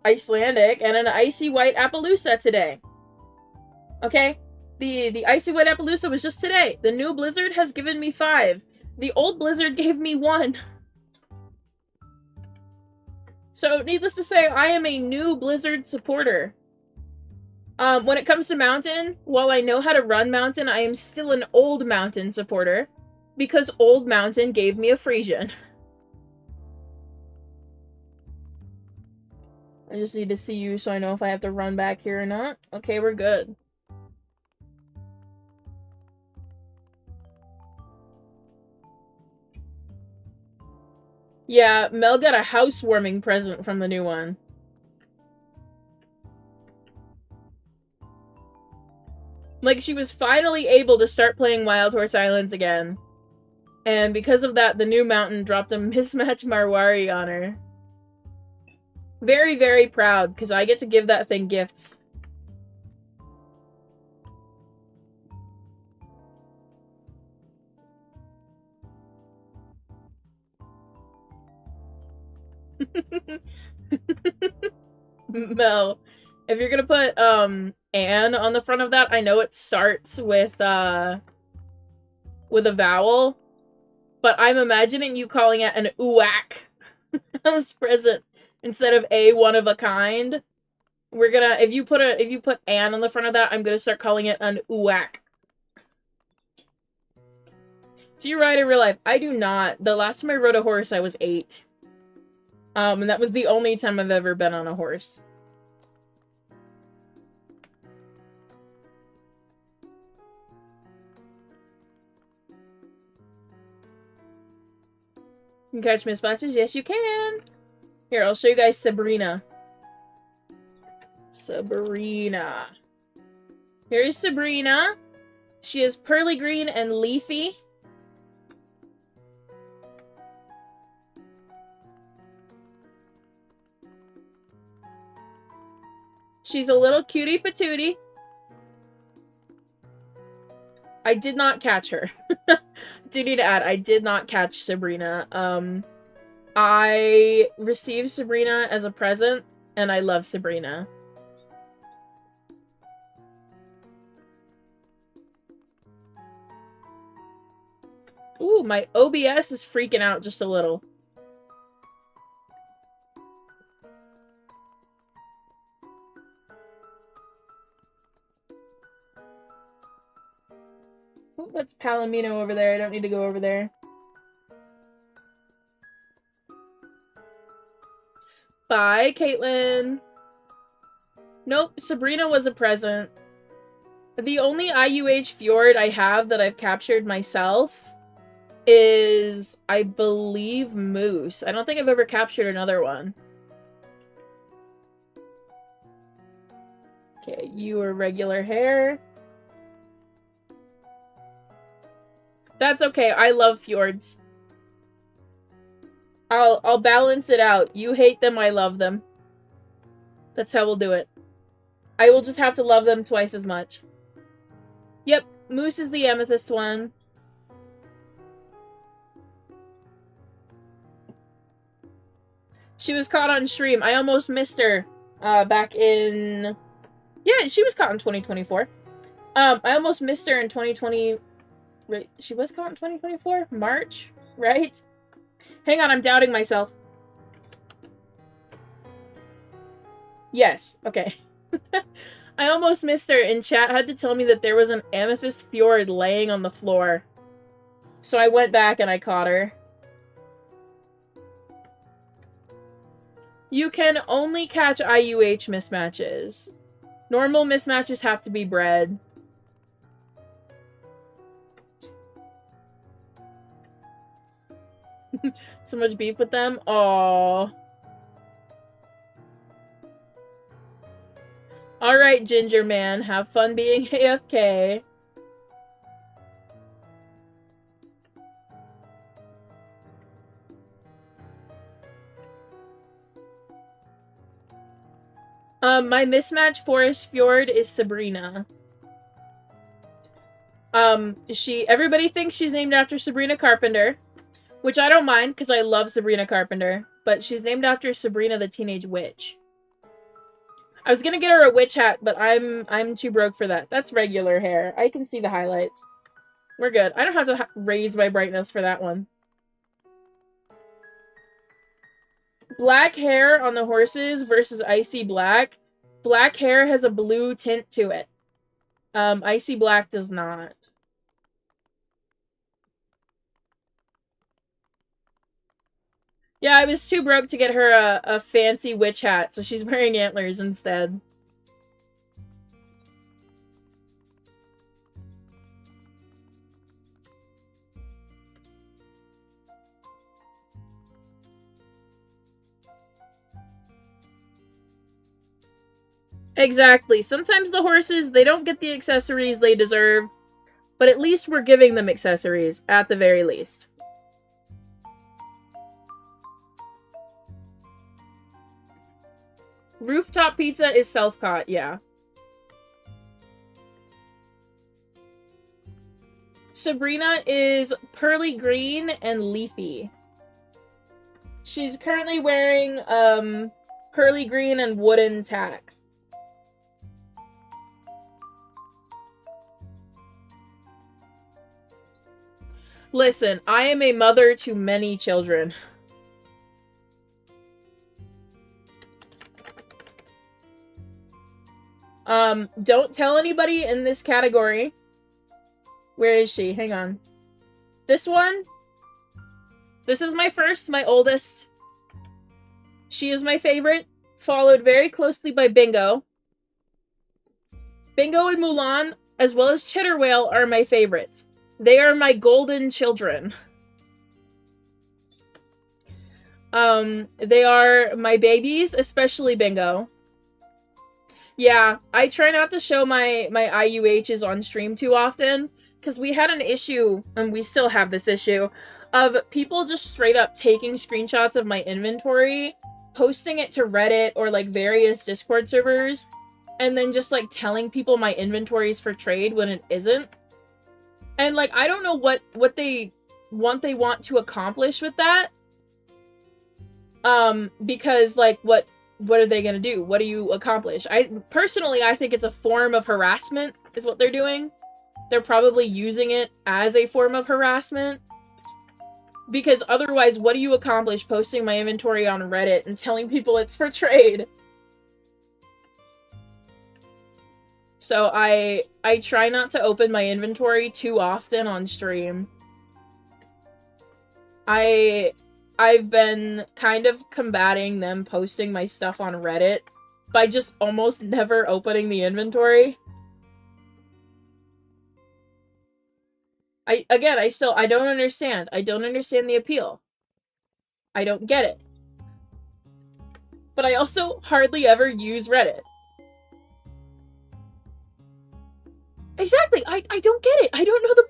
Icelandic, and an icy white Appaloosa today. Okay? The icy white Appaloosa was just today. The new Blizzard has given me 5. The old Blizzard gave me 1. So, needless to say, I am a new Blizzard supporter. When it comes to Mountain, while I know how to run Mountain, I am still an old Mountain supporter. Because old Mountain gave me a Frisian. I just need to see you so I know if I have to run back here or not. Okay, we're good. Yeah, Mel got a housewarming present from the new one. Like, she was finally able to start playing Wild Horse Islands again. And because of that, the new Mountain dropped a mismatch Marwari on her. Very, very proud, because I get to give that thing gifts. Mel, if you're gonna put, Anne on the front of that, I know it starts with a vowel, but I'm imagining you calling it an uwak as present instead of a one of a kind. We're gonna, if you put Anne on the front of that, I'm gonna start calling it an uwak. Do you ride in real life? I do not. The last time I rode a horse, I was 8. And that was the only time I've ever been on a horse. You can catch mismatches? Yes, you can! Here, I'll show you guys Sabrina. Sabrina. Here's Sabrina. She is pearly green and leafy. She's a little cutie patootie. I did not catch her. Do need to add, I did not catch Sabrina. I received Sabrina as a present, and I love Sabrina. Ooh, my OBS is freaking out just a little. Oh, that's Palomino over there. I don't need to go over there. Bye, Caitlin. Nope, Sabrina was a present. The only IUH Fjord I have that I've captured myself is, I believe, Moose. I don't think I've ever captured another one. Okay, you are regular hair. That's okay, I love fjords. I'll balance it out. You hate them, I love them. That's how we'll do it. I will just have to love them twice as much. Yep, Moose is the amethyst one. She was caught on stream. I almost missed her back in... Yeah, she was caught in 2024. I almost missed her in 2020... Right, she was caught in 2024? March? Right? Hang on, I'm doubting myself. Yes, okay. I almost missed her, and chat had to tell me that there was an amethyst fjord laying on the floor. So I went back and I caught her. You can only catch IUH mismatches. Normal mismatches have to be bred. So much beef with them? Aww. Alright, Ginger Man. Have fun being AFK. My mismatch Forest Fjord is Sabrina. Everybody thinks she's named after Sabrina Carpenter. Which I don't mind, because I love Sabrina Carpenter. But she's named after Sabrina the Teenage Witch. I was gonna get her a witch hat, but I'm too broke for that. That's regular hair. I can see the highlights. We're good. I don't have to raise my brightness for that one. Black hair on the horses versus icy black. Black hair has a blue tint to it. Icy black does not. Yeah, I was too broke to get her a fancy witch hat, so she's wearing antlers instead. Exactly. Sometimes the horses, they don't get the accessories they deserve, but at least we're giving them accessories, at the very least. Rooftop pizza is self-caught, yeah. Sabrina is pearly green and leafy. She's currently wearing pearly green and wooden tack. Listen, I am a mother to many children. Don't tell anybody in this category. Where is she? Hang on. This one? This is my first, my oldest. She is my favorite, followed very closely by Bingo. Bingo and Mulan, as well as Chitterwhale, are my favorites. They are my golden children. They are my babies, especially Bingo. Yeah, I try not to show my IUHs on stream too often, because we had an issue, and we still have this issue, of people just straight up taking screenshots of my inventory, posting it to Reddit or like various Discord servers, and then just, like, telling people my inventory is for trade when it isn't. And, like, I don't know what they want to accomplish with that. Because, like, what are they gonna do? What do you accomplish? Personally, I think it's a form of harassment, is what they're doing. They're probably using it as a form of harassment. Because otherwise, what do you accomplish posting my inventory on Reddit and telling people it's for trade? So I try not to open my inventory too often on stream. I've been kind of combating them posting my stuff on Reddit by just almost never opening the inventory. I don't understand. I don't understand the appeal. I don't get it. But I also hardly ever use Reddit. Exactly! I don't get it! I don't know the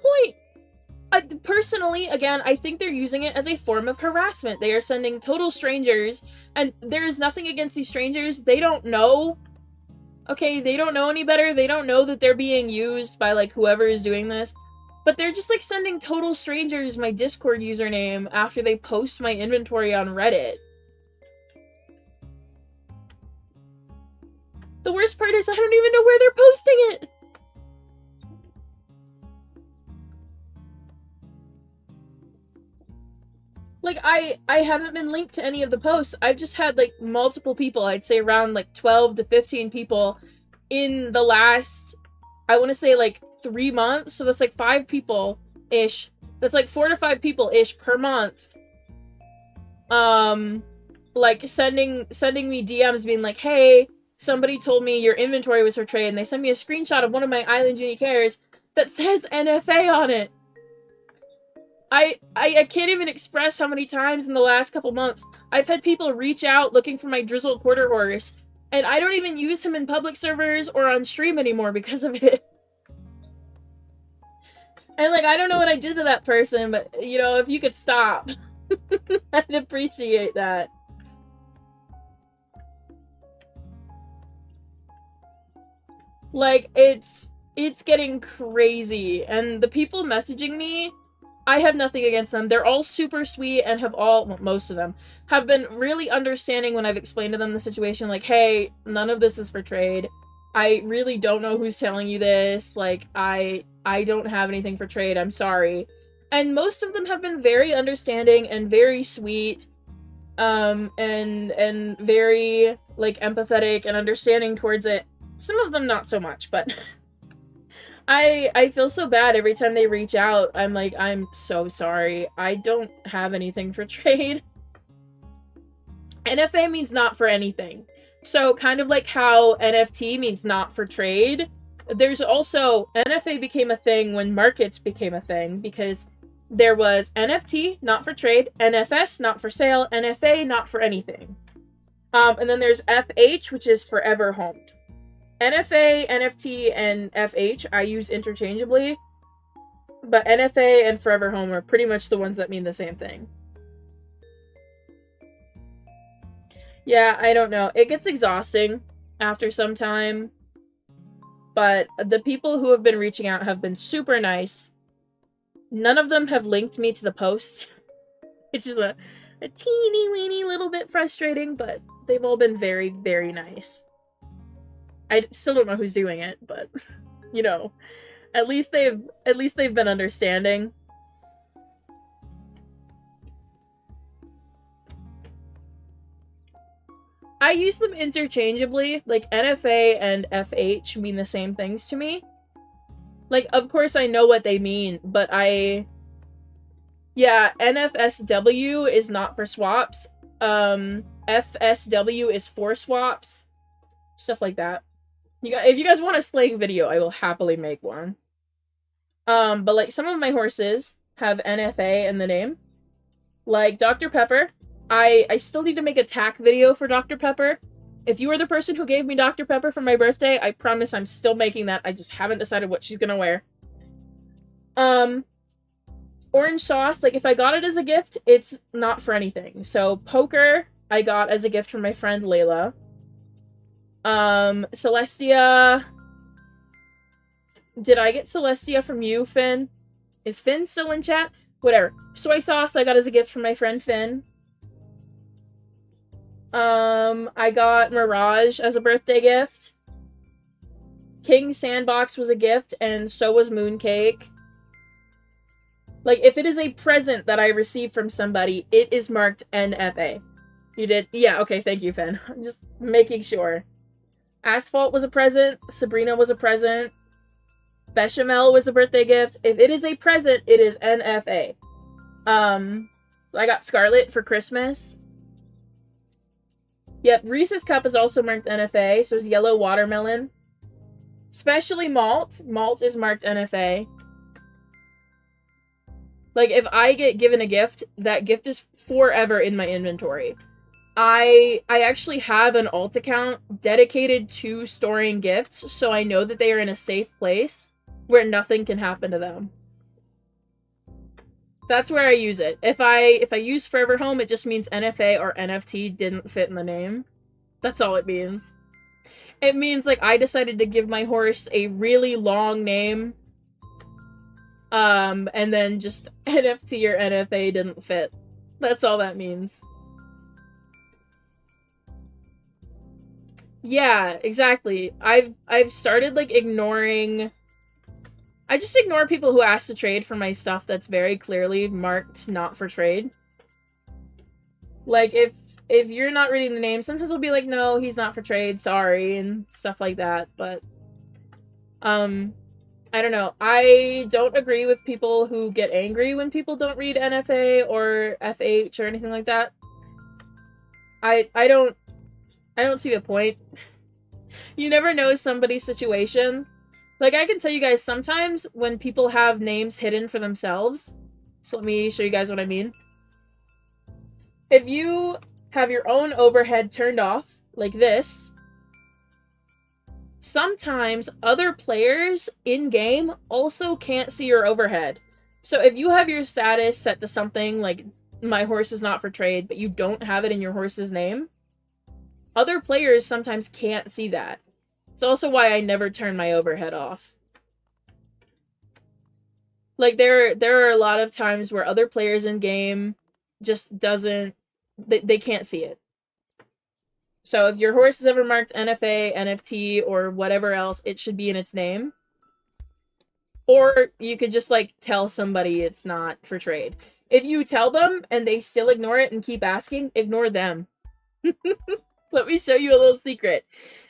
point! Personally, again, I think they're using it as a form of harassment. They are sending total strangers, and there is nothing against these strangers. They don't know. Okay, they don't know any better. They don't know that they're being used by, like, whoever is doing this. But they're just, like, sending total strangers my Discord username after they post my inventory on Reddit. The worst part is I don't even know where they're posting it! Like, I haven't been linked to any of the posts. I've just had, like, multiple people, I'd say around, like, 12 to 15 people in the last, I want to say, like, 3 months, so that's like 5 people-ish. That's like 4 to 5 people-ish per month. Like sending me DMs being like, hey, somebody told me your inventory was for trade, and they sent me a screenshot of one of my Island Unique hairs that says NFA on it. I can't even express how many times in the last couple months I've had people reach out looking for my Drizzled Quarter Horse, and I don't even use him in public servers or on stream anymore because of it. And, like, I don't know what I did to that person, but, you know, if you could stop, I'd appreciate that. Like, it's getting crazy, and the people messaging me, I have nothing against them. They're all super sweet and have all, well, most of them, have been really understanding when I've explained to them the situation, like, hey, none of this is for trade. I really don't know who's telling you this. Like, I don't have anything for trade. I'm sorry. And most of them have been very understanding and very sweet, and very, like, empathetic and understanding towards it. Some of them not so much, but I feel so bad every time they reach out. I'm like, I'm so sorry. I don't have anything for trade. NFA means not for anything. So, kind of like how NFT means not for trade, there's also, NFA became a thing when markets became a thing, because there was NFT, not for trade, NFS, not for sale, NFA, not for anything. And then there's FH, which is forever homed. NFA, NFT, and FH I use interchangeably, but NFA and forever home are pretty much the ones that mean the same thing. Yeah, I don't know. It gets exhausting after some time, but the people who have been reaching out have been super nice. None of them have linked me to the post, which is a teeny weeny little bit frustrating, but they've all been very, very nice. I still don't know who's doing it, but, you know, at least they've been understanding. I use them interchangeably. Like, NFA and FH mean the same things to me. Like, of course I know what they mean, but yeah, NFSW is not for swaps. FSW is for swaps. Stuff like that. If you guys want a slang video, I will happily make one. But, like, some of my horses have NFA in the name. Like, Dr. Pepper. I still need to make a tack video for Dr. Pepper. If you are the person who gave me Dr. Pepper for my birthday, I promise I'm still making that. I just haven't decided what she's gonna wear. Orange sauce, like, if I got it as a gift, it's not for anything. So, poker, I got as a gift from my friend Layla. Celestia. Did I get Celestia from you, Finn? Is Finn still in chat? Whatever. Soy sauce I got as a gift from my friend Finn. I got Mirage as a birthday gift. King Sandbox was a gift, and so was Mooncake. Like, if it is a present that I received from somebody, it is marked NFA. You did? Yeah, okay, thank you, Finn. I'm just making sure. Asphalt was a present. Sabrina was a present. Bechamel was a birthday gift. If it is a present, it is NFA. I got Scarlet for Christmas. Yep, Reese's Cup is also marked NFA, so it's yellow watermelon. Especially Malt. Malt is marked NFA. Like, if I get given a gift, that gift is forever in my inventory. I actually have an alt account dedicated to storing gifts, so I know that they are in a safe place where nothing can happen to them. That's where I use it. If I use Forever Home, it just means NFA or NFT didn't fit in the name. That's all it means. It means, like, I decided to give my horse a really long name, and then just NFT or NFA didn't fit. That's all that means. Yeah, exactly. I've started, like, ignoring... I just ignore people who ask to trade for my stuff that's very clearly marked not for trade. Like, if you're not reading the name, sometimes I'll be like, no, he's not for trade, sorry, and stuff like that, but... I don't know. I don't agree with people who get angry when people don't read NFA or FH or anything like that. I don't see the point. You never know somebody's situation. Like, I can tell you guys, sometimes when people have names hidden for themselves, so let me show you guys what I mean. If you have your own overhead turned off, like this, sometimes other players in-game also can't see your overhead. So if you have your status set to something like, my horse is not for trade, but you don't have it in your horse's name, other players sometimes can't see that. It's also why I never turn my overhead off. Like, there are a lot of times where other players in-game just doesn't... They can't see it. So if your horse is ever marked NFA, NFT, or whatever else, it should be in its name. Or you could just, like, tell somebody it's not for trade. If you tell them and they still ignore it and keep asking, ignore them. Let me show you a little secret.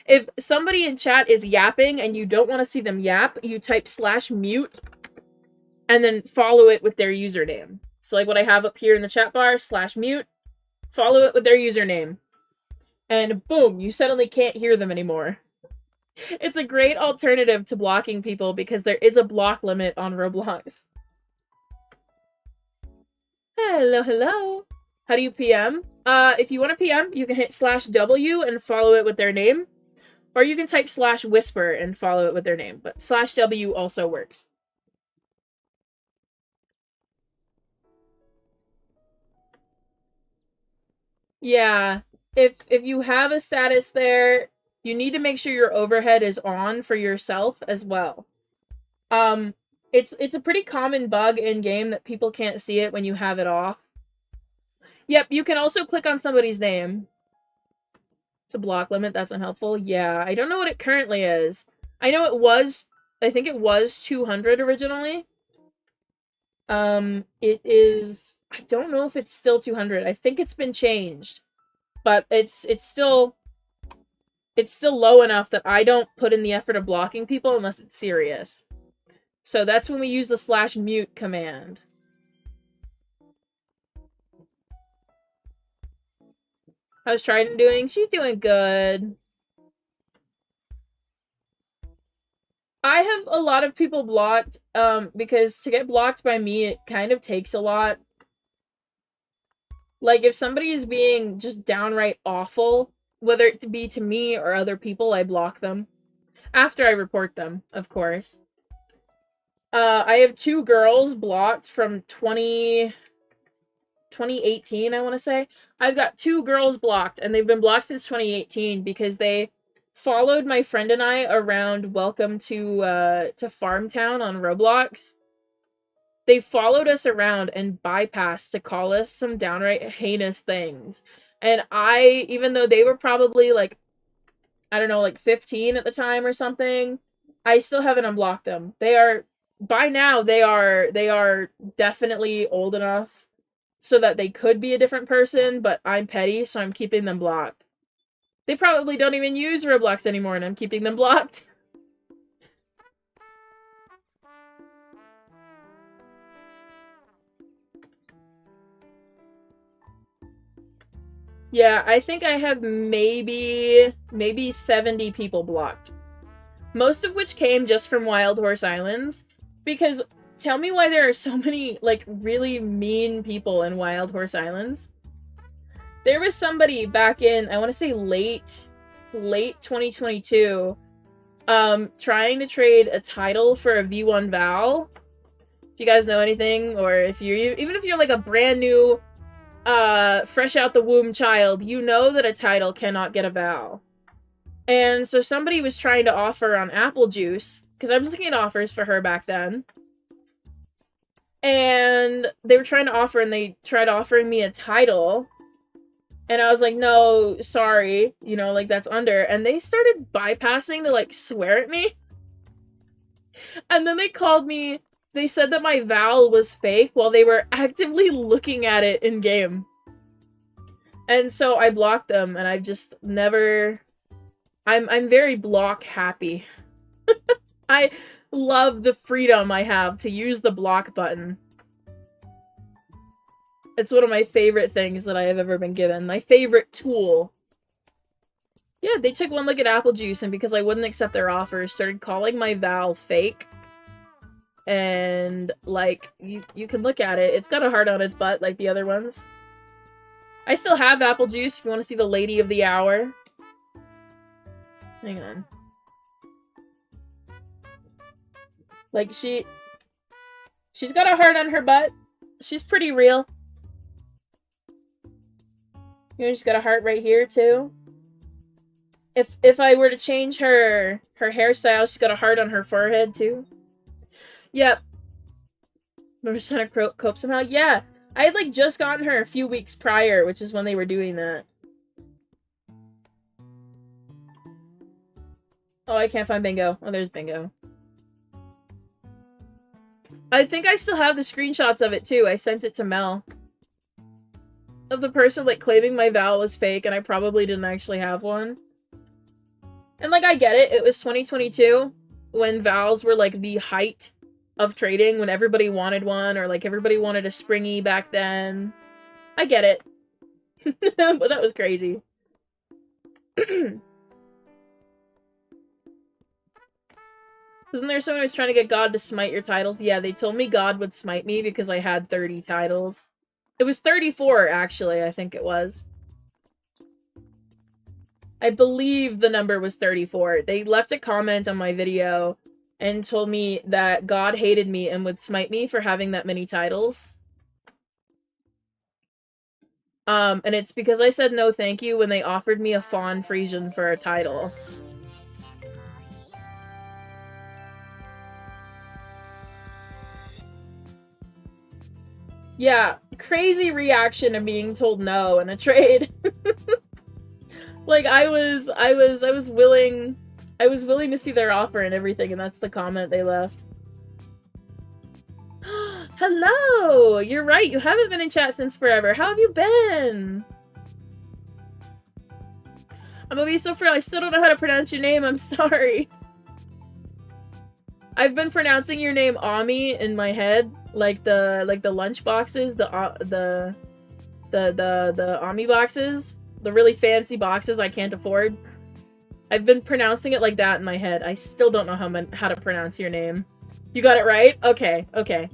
If somebody in chat is yapping and you don't want to see them yap, you type /mute and then follow it with their username. So like what I have up here in the chat bar, /mute, follow it with their username. And boom, you suddenly can't hear them anymore. It's a great alternative to blocking people because there is a block limit on Roblox. Hello, hello. How do you PM? If you want to PM, you can hit /W and follow it with their name. Or you can type /whisper and follow it with their name. But /W also works. Yeah. If you have a status there, you need to make sure your overhead is on for yourself as well. It's a pretty common bug in game that people can't see it when you have it off. Yep, you can also click on somebody's name. It's a block limit, that's unhelpful. Yeah, I don't know what it currently is. I know it was, I think it was 200 originally. It is, I don't know if it's still 200. I think it's been changed. But it's still low enough that I don't put in the effort of blocking people unless it's serious. So that's when we use the /mute command. How's Trident doing? She's doing good. I have a lot of people blocked, because to get blocked by me, it kind of takes a lot. Like, if somebody is being just downright awful, whether it be to me or other people, I block them. After I report them, of course. I have 2 girls blocked from 2018, I want to say. I've got 2 girls blocked, and they've been blocked since 2018 because they followed my friend and I around Welcome to Farmtown on Roblox. They followed us around and bypassed to call us some downright heinous things. And I, even though they were probably like, I don't know, like 15 at the time or something, I still haven't unblocked them. They are, by now, they are definitely old enough so that they could be a different person, but I'm petty, so I'm keeping them blocked. They probably don't even use Roblox anymore, and I'm keeping them blocked. Yeah, I think I have maybe 70 people blocked. Most of which came just from Wild Horse Islands, because tell me why there are so many, like, really mean people in Wild Horse Islands. There was somebody back in, I want to say late 2022, trying to trade a title for a V1 Val. If you guys know anything, or if you're, even if you're like a brand new, fresh out the womb child, you know that a title cannot get a Val. And so somebody was trying to offer on Apple Juice, because I was looking at offers for her back then. And they were trying to offer, and they tried offering me a title. And I was like, no, sorry, you know, like, that's under. And they started bypassing to, like, swear at me. And then they called me, they said that my Val was fake while they were actively looking at it in-game. And so I blocked them, and I've just never... I'm very block happy. I love the freedom I have to use the block button. It's one of my favorite things that I have ever been given. My favorite tool. Yeah, they took one look at Apple Juice, and because I wouldn't accept their offers, started calling my Val fake. And, like, you can look at it. It's got a heart on its butt, like the other ones. I still have Apple Juice if you want to see the lady of the hour. Hang on. Like, she's got a heart on her butt. She's pretty real. You know, she's got a heart right here, too. If I were to change her hairstyle, she's got a heart on her forehead, too. Yep. I'm just trying to cope somehow. Yeah, I had, like, just gotten her a few weeks prior, which is when they were doing that. Oh, I can't find Bingo. Oh, there's Bingo. I think I still have the screenshots of it, too. I sent it to Mel. Of the person, like, claiming my Val was fake, and I probably didn't actually have one. And, like, I get it. It was 2022, when Vals were, like, the height of trading, when everybody wanted one, or, like, everybody wanted a Springy back then. I get it. But that was crazy. Wasn't there someone who was trying to get God to smite your titles? Yeah, they told me God would smite me because I had 30 titles. It was 34, actually, I think it was. I believe the number was 34. They left a comment on my video and told me that God hated me and would smite me for having that many titles. And it's because I said no thank you when they offered me a Fawn Frisian for a title. Yeah, crazy reaction of being told no in a trade. Like, I was willing to see their offer and everything, and that's the comment they left. Hello! You're right, you haven't been in chat since forever. How have you been? I'm gonna be so frail, I still don't know how to pronounce your name, I'm sorry. I've been pronouncing your name Ami in my head, like the lunch boxes, the Ami boxes, the really fancy boxes I can't afford. I've been pronouncing it like that in my head. I still don't know how to pronounce your name. You got it right? Okay, okay.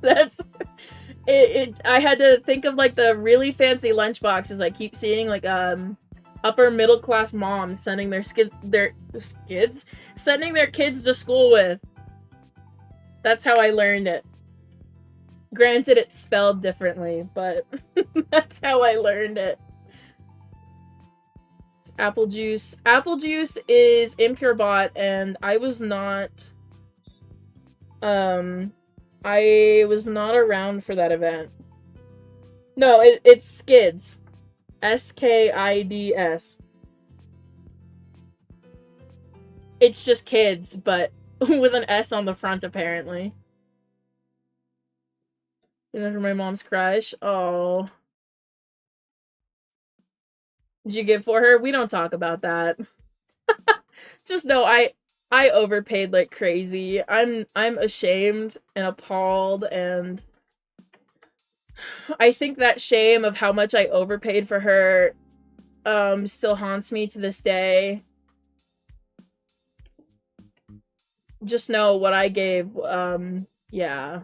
That's it. I had to think of like the really fancy lunch boxes I keep seeing, like upper middle class moms sending their sending their kids to school with. That's how I learned it. Granted, it's spelled differently, but that's how I learned it. Apple Juice. Apple Juice is Impure Bot, and I was not around for that event. No, it's Skids. Skids. It's just kids, but with an S on the front, apparently. Remember my mom's crush? Oh. Did you give for her? We don't talk about that. Just know I overpaid like crazy. I'm ashamed and appalled, and I think that shame of how much I overpaid for her still haunts me to this day. Just know what I gave, yeah.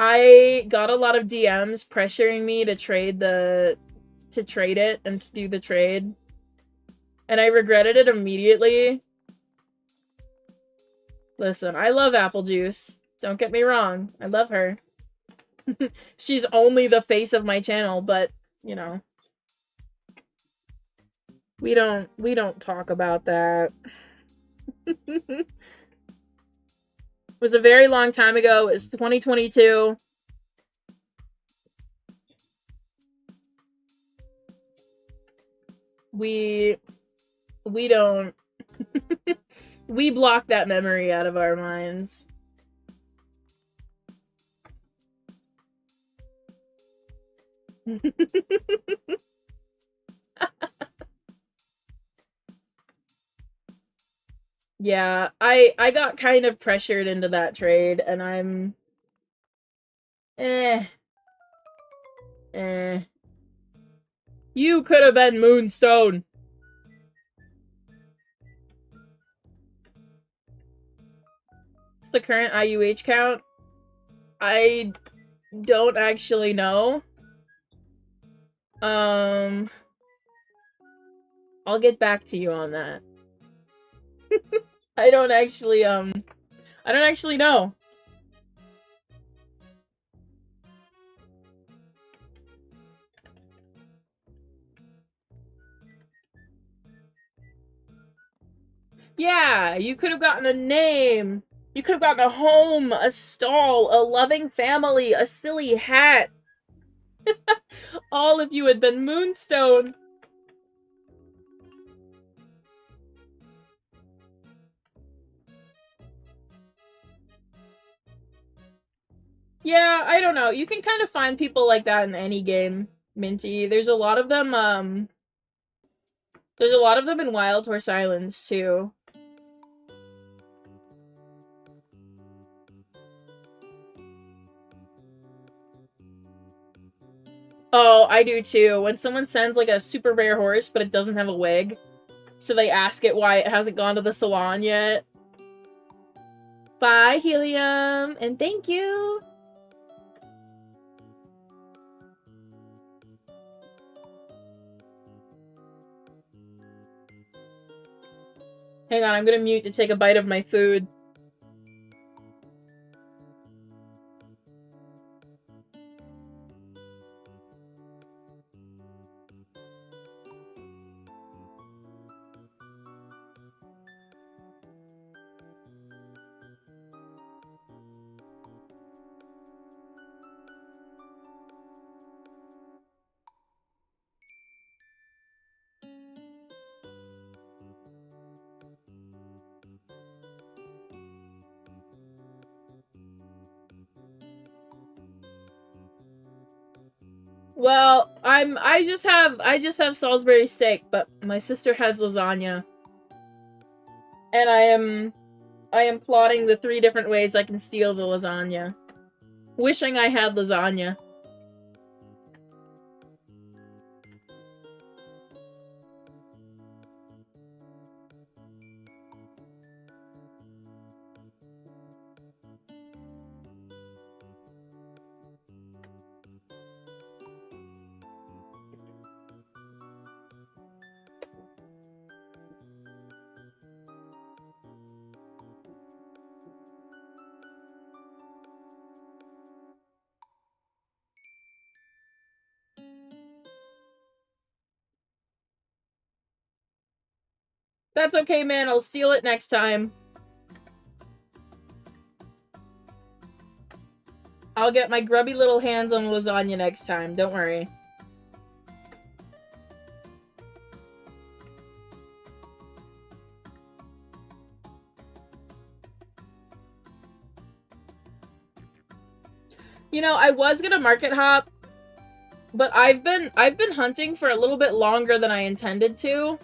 I got a lot of DMs pressuring me to trade it and to do the trade. And I regretted it immediately. Listen, I love Apple Juice. Don't get me wrong. I love her. She's only the face of my channel, but, you know. We don't talk about that. It was a very long time ago. It was 2022. We don't... We block that memory out of our minds. Yeah, I got kind of pressured into that trade, and I'm... Eh. You could have been Moonstone! What's the current IUH count? I don't actually know. I'll get back to you on that. I don't actually know. Yeah, you could have gotten a name. You could have gotten a home, a stall, a loving family, a silly hat. All if you had been Moonstone. Yeah, I don't know. You can kind of find people like that in any game, Minty. There's a lot of them, there's a lot of them in Wild Horse Islands, too. Oh, I do too. When someone sends like a super rare horse, but it doesn't have a wig, so they ask it why it hasn't gone to the salon yet. Bye, Helium, and thank you! Hang on, I'm gonna mute to take a bite of my food. Well, I just have Salisbury steak, but my sister has lasagna. And I am plotting the 3 different ways I can steal the lasagna. Wishing I had lasagna. That's okay, man. I'll steal it next time. I'll get my grubby little hands on lasagna next time. Don't worry. You know, I was gonna market hop, but I've been hunting for a little bit longer than I intended to.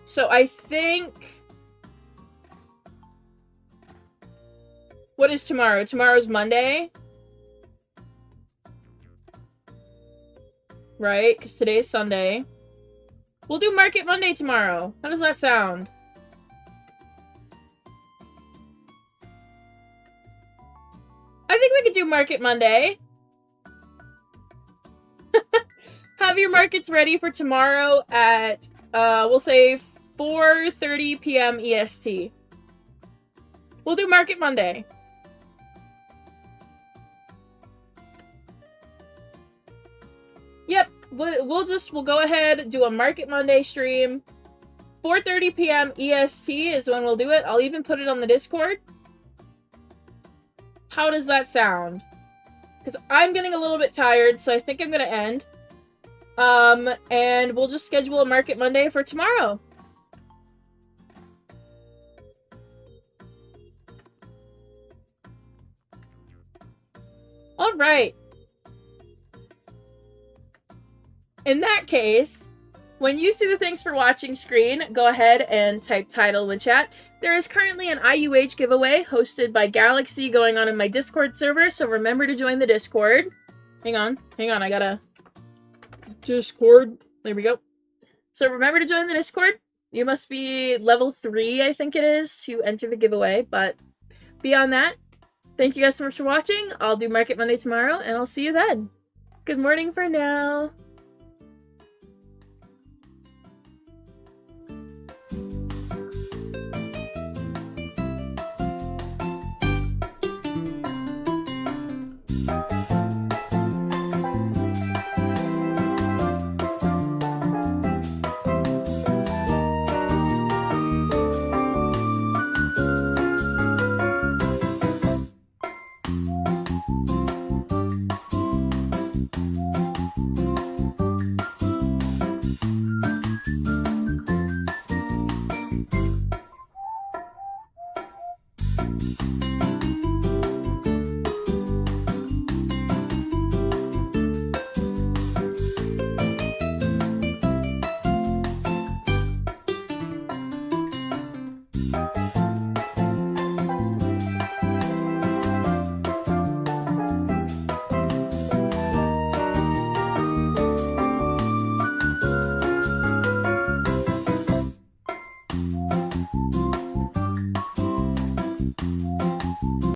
So I think... What is tomorrow? Tomorrow's Monday? Right? Because today is Sunday. We'll do Market Monday tomorrow. How does that sound? I think we could do Market Monday. Have your markets ready for tomorrow at, we'll say 4:30 p.m. EST. We'll do Market Monday. Yep, we'll go ahead, do a Market Monday stream. 4:30 p.m. EST is when we'll do it. I'll even put it on the Discord. How does that sound? Because I'm getting a little bit tired, so I think I'm gonna end. And we'll just schedule a Market Monday for tomorrow. Alright. In that case, when you see the thanks for watching screen, go ahead and type title in the chat. There is currently an IUH giveaway hosted by Galaxy going on in my Discord server, so remember to join the Discord. Hang on, I gotta... Discord. There we go. So remember to join the Discord. You must be level 3, I think it is, to enter the giveaway, but beyond that, thank you guys so much for watching. I'll do Market Monday tomorrow, and I'll see you then. Good morning for now.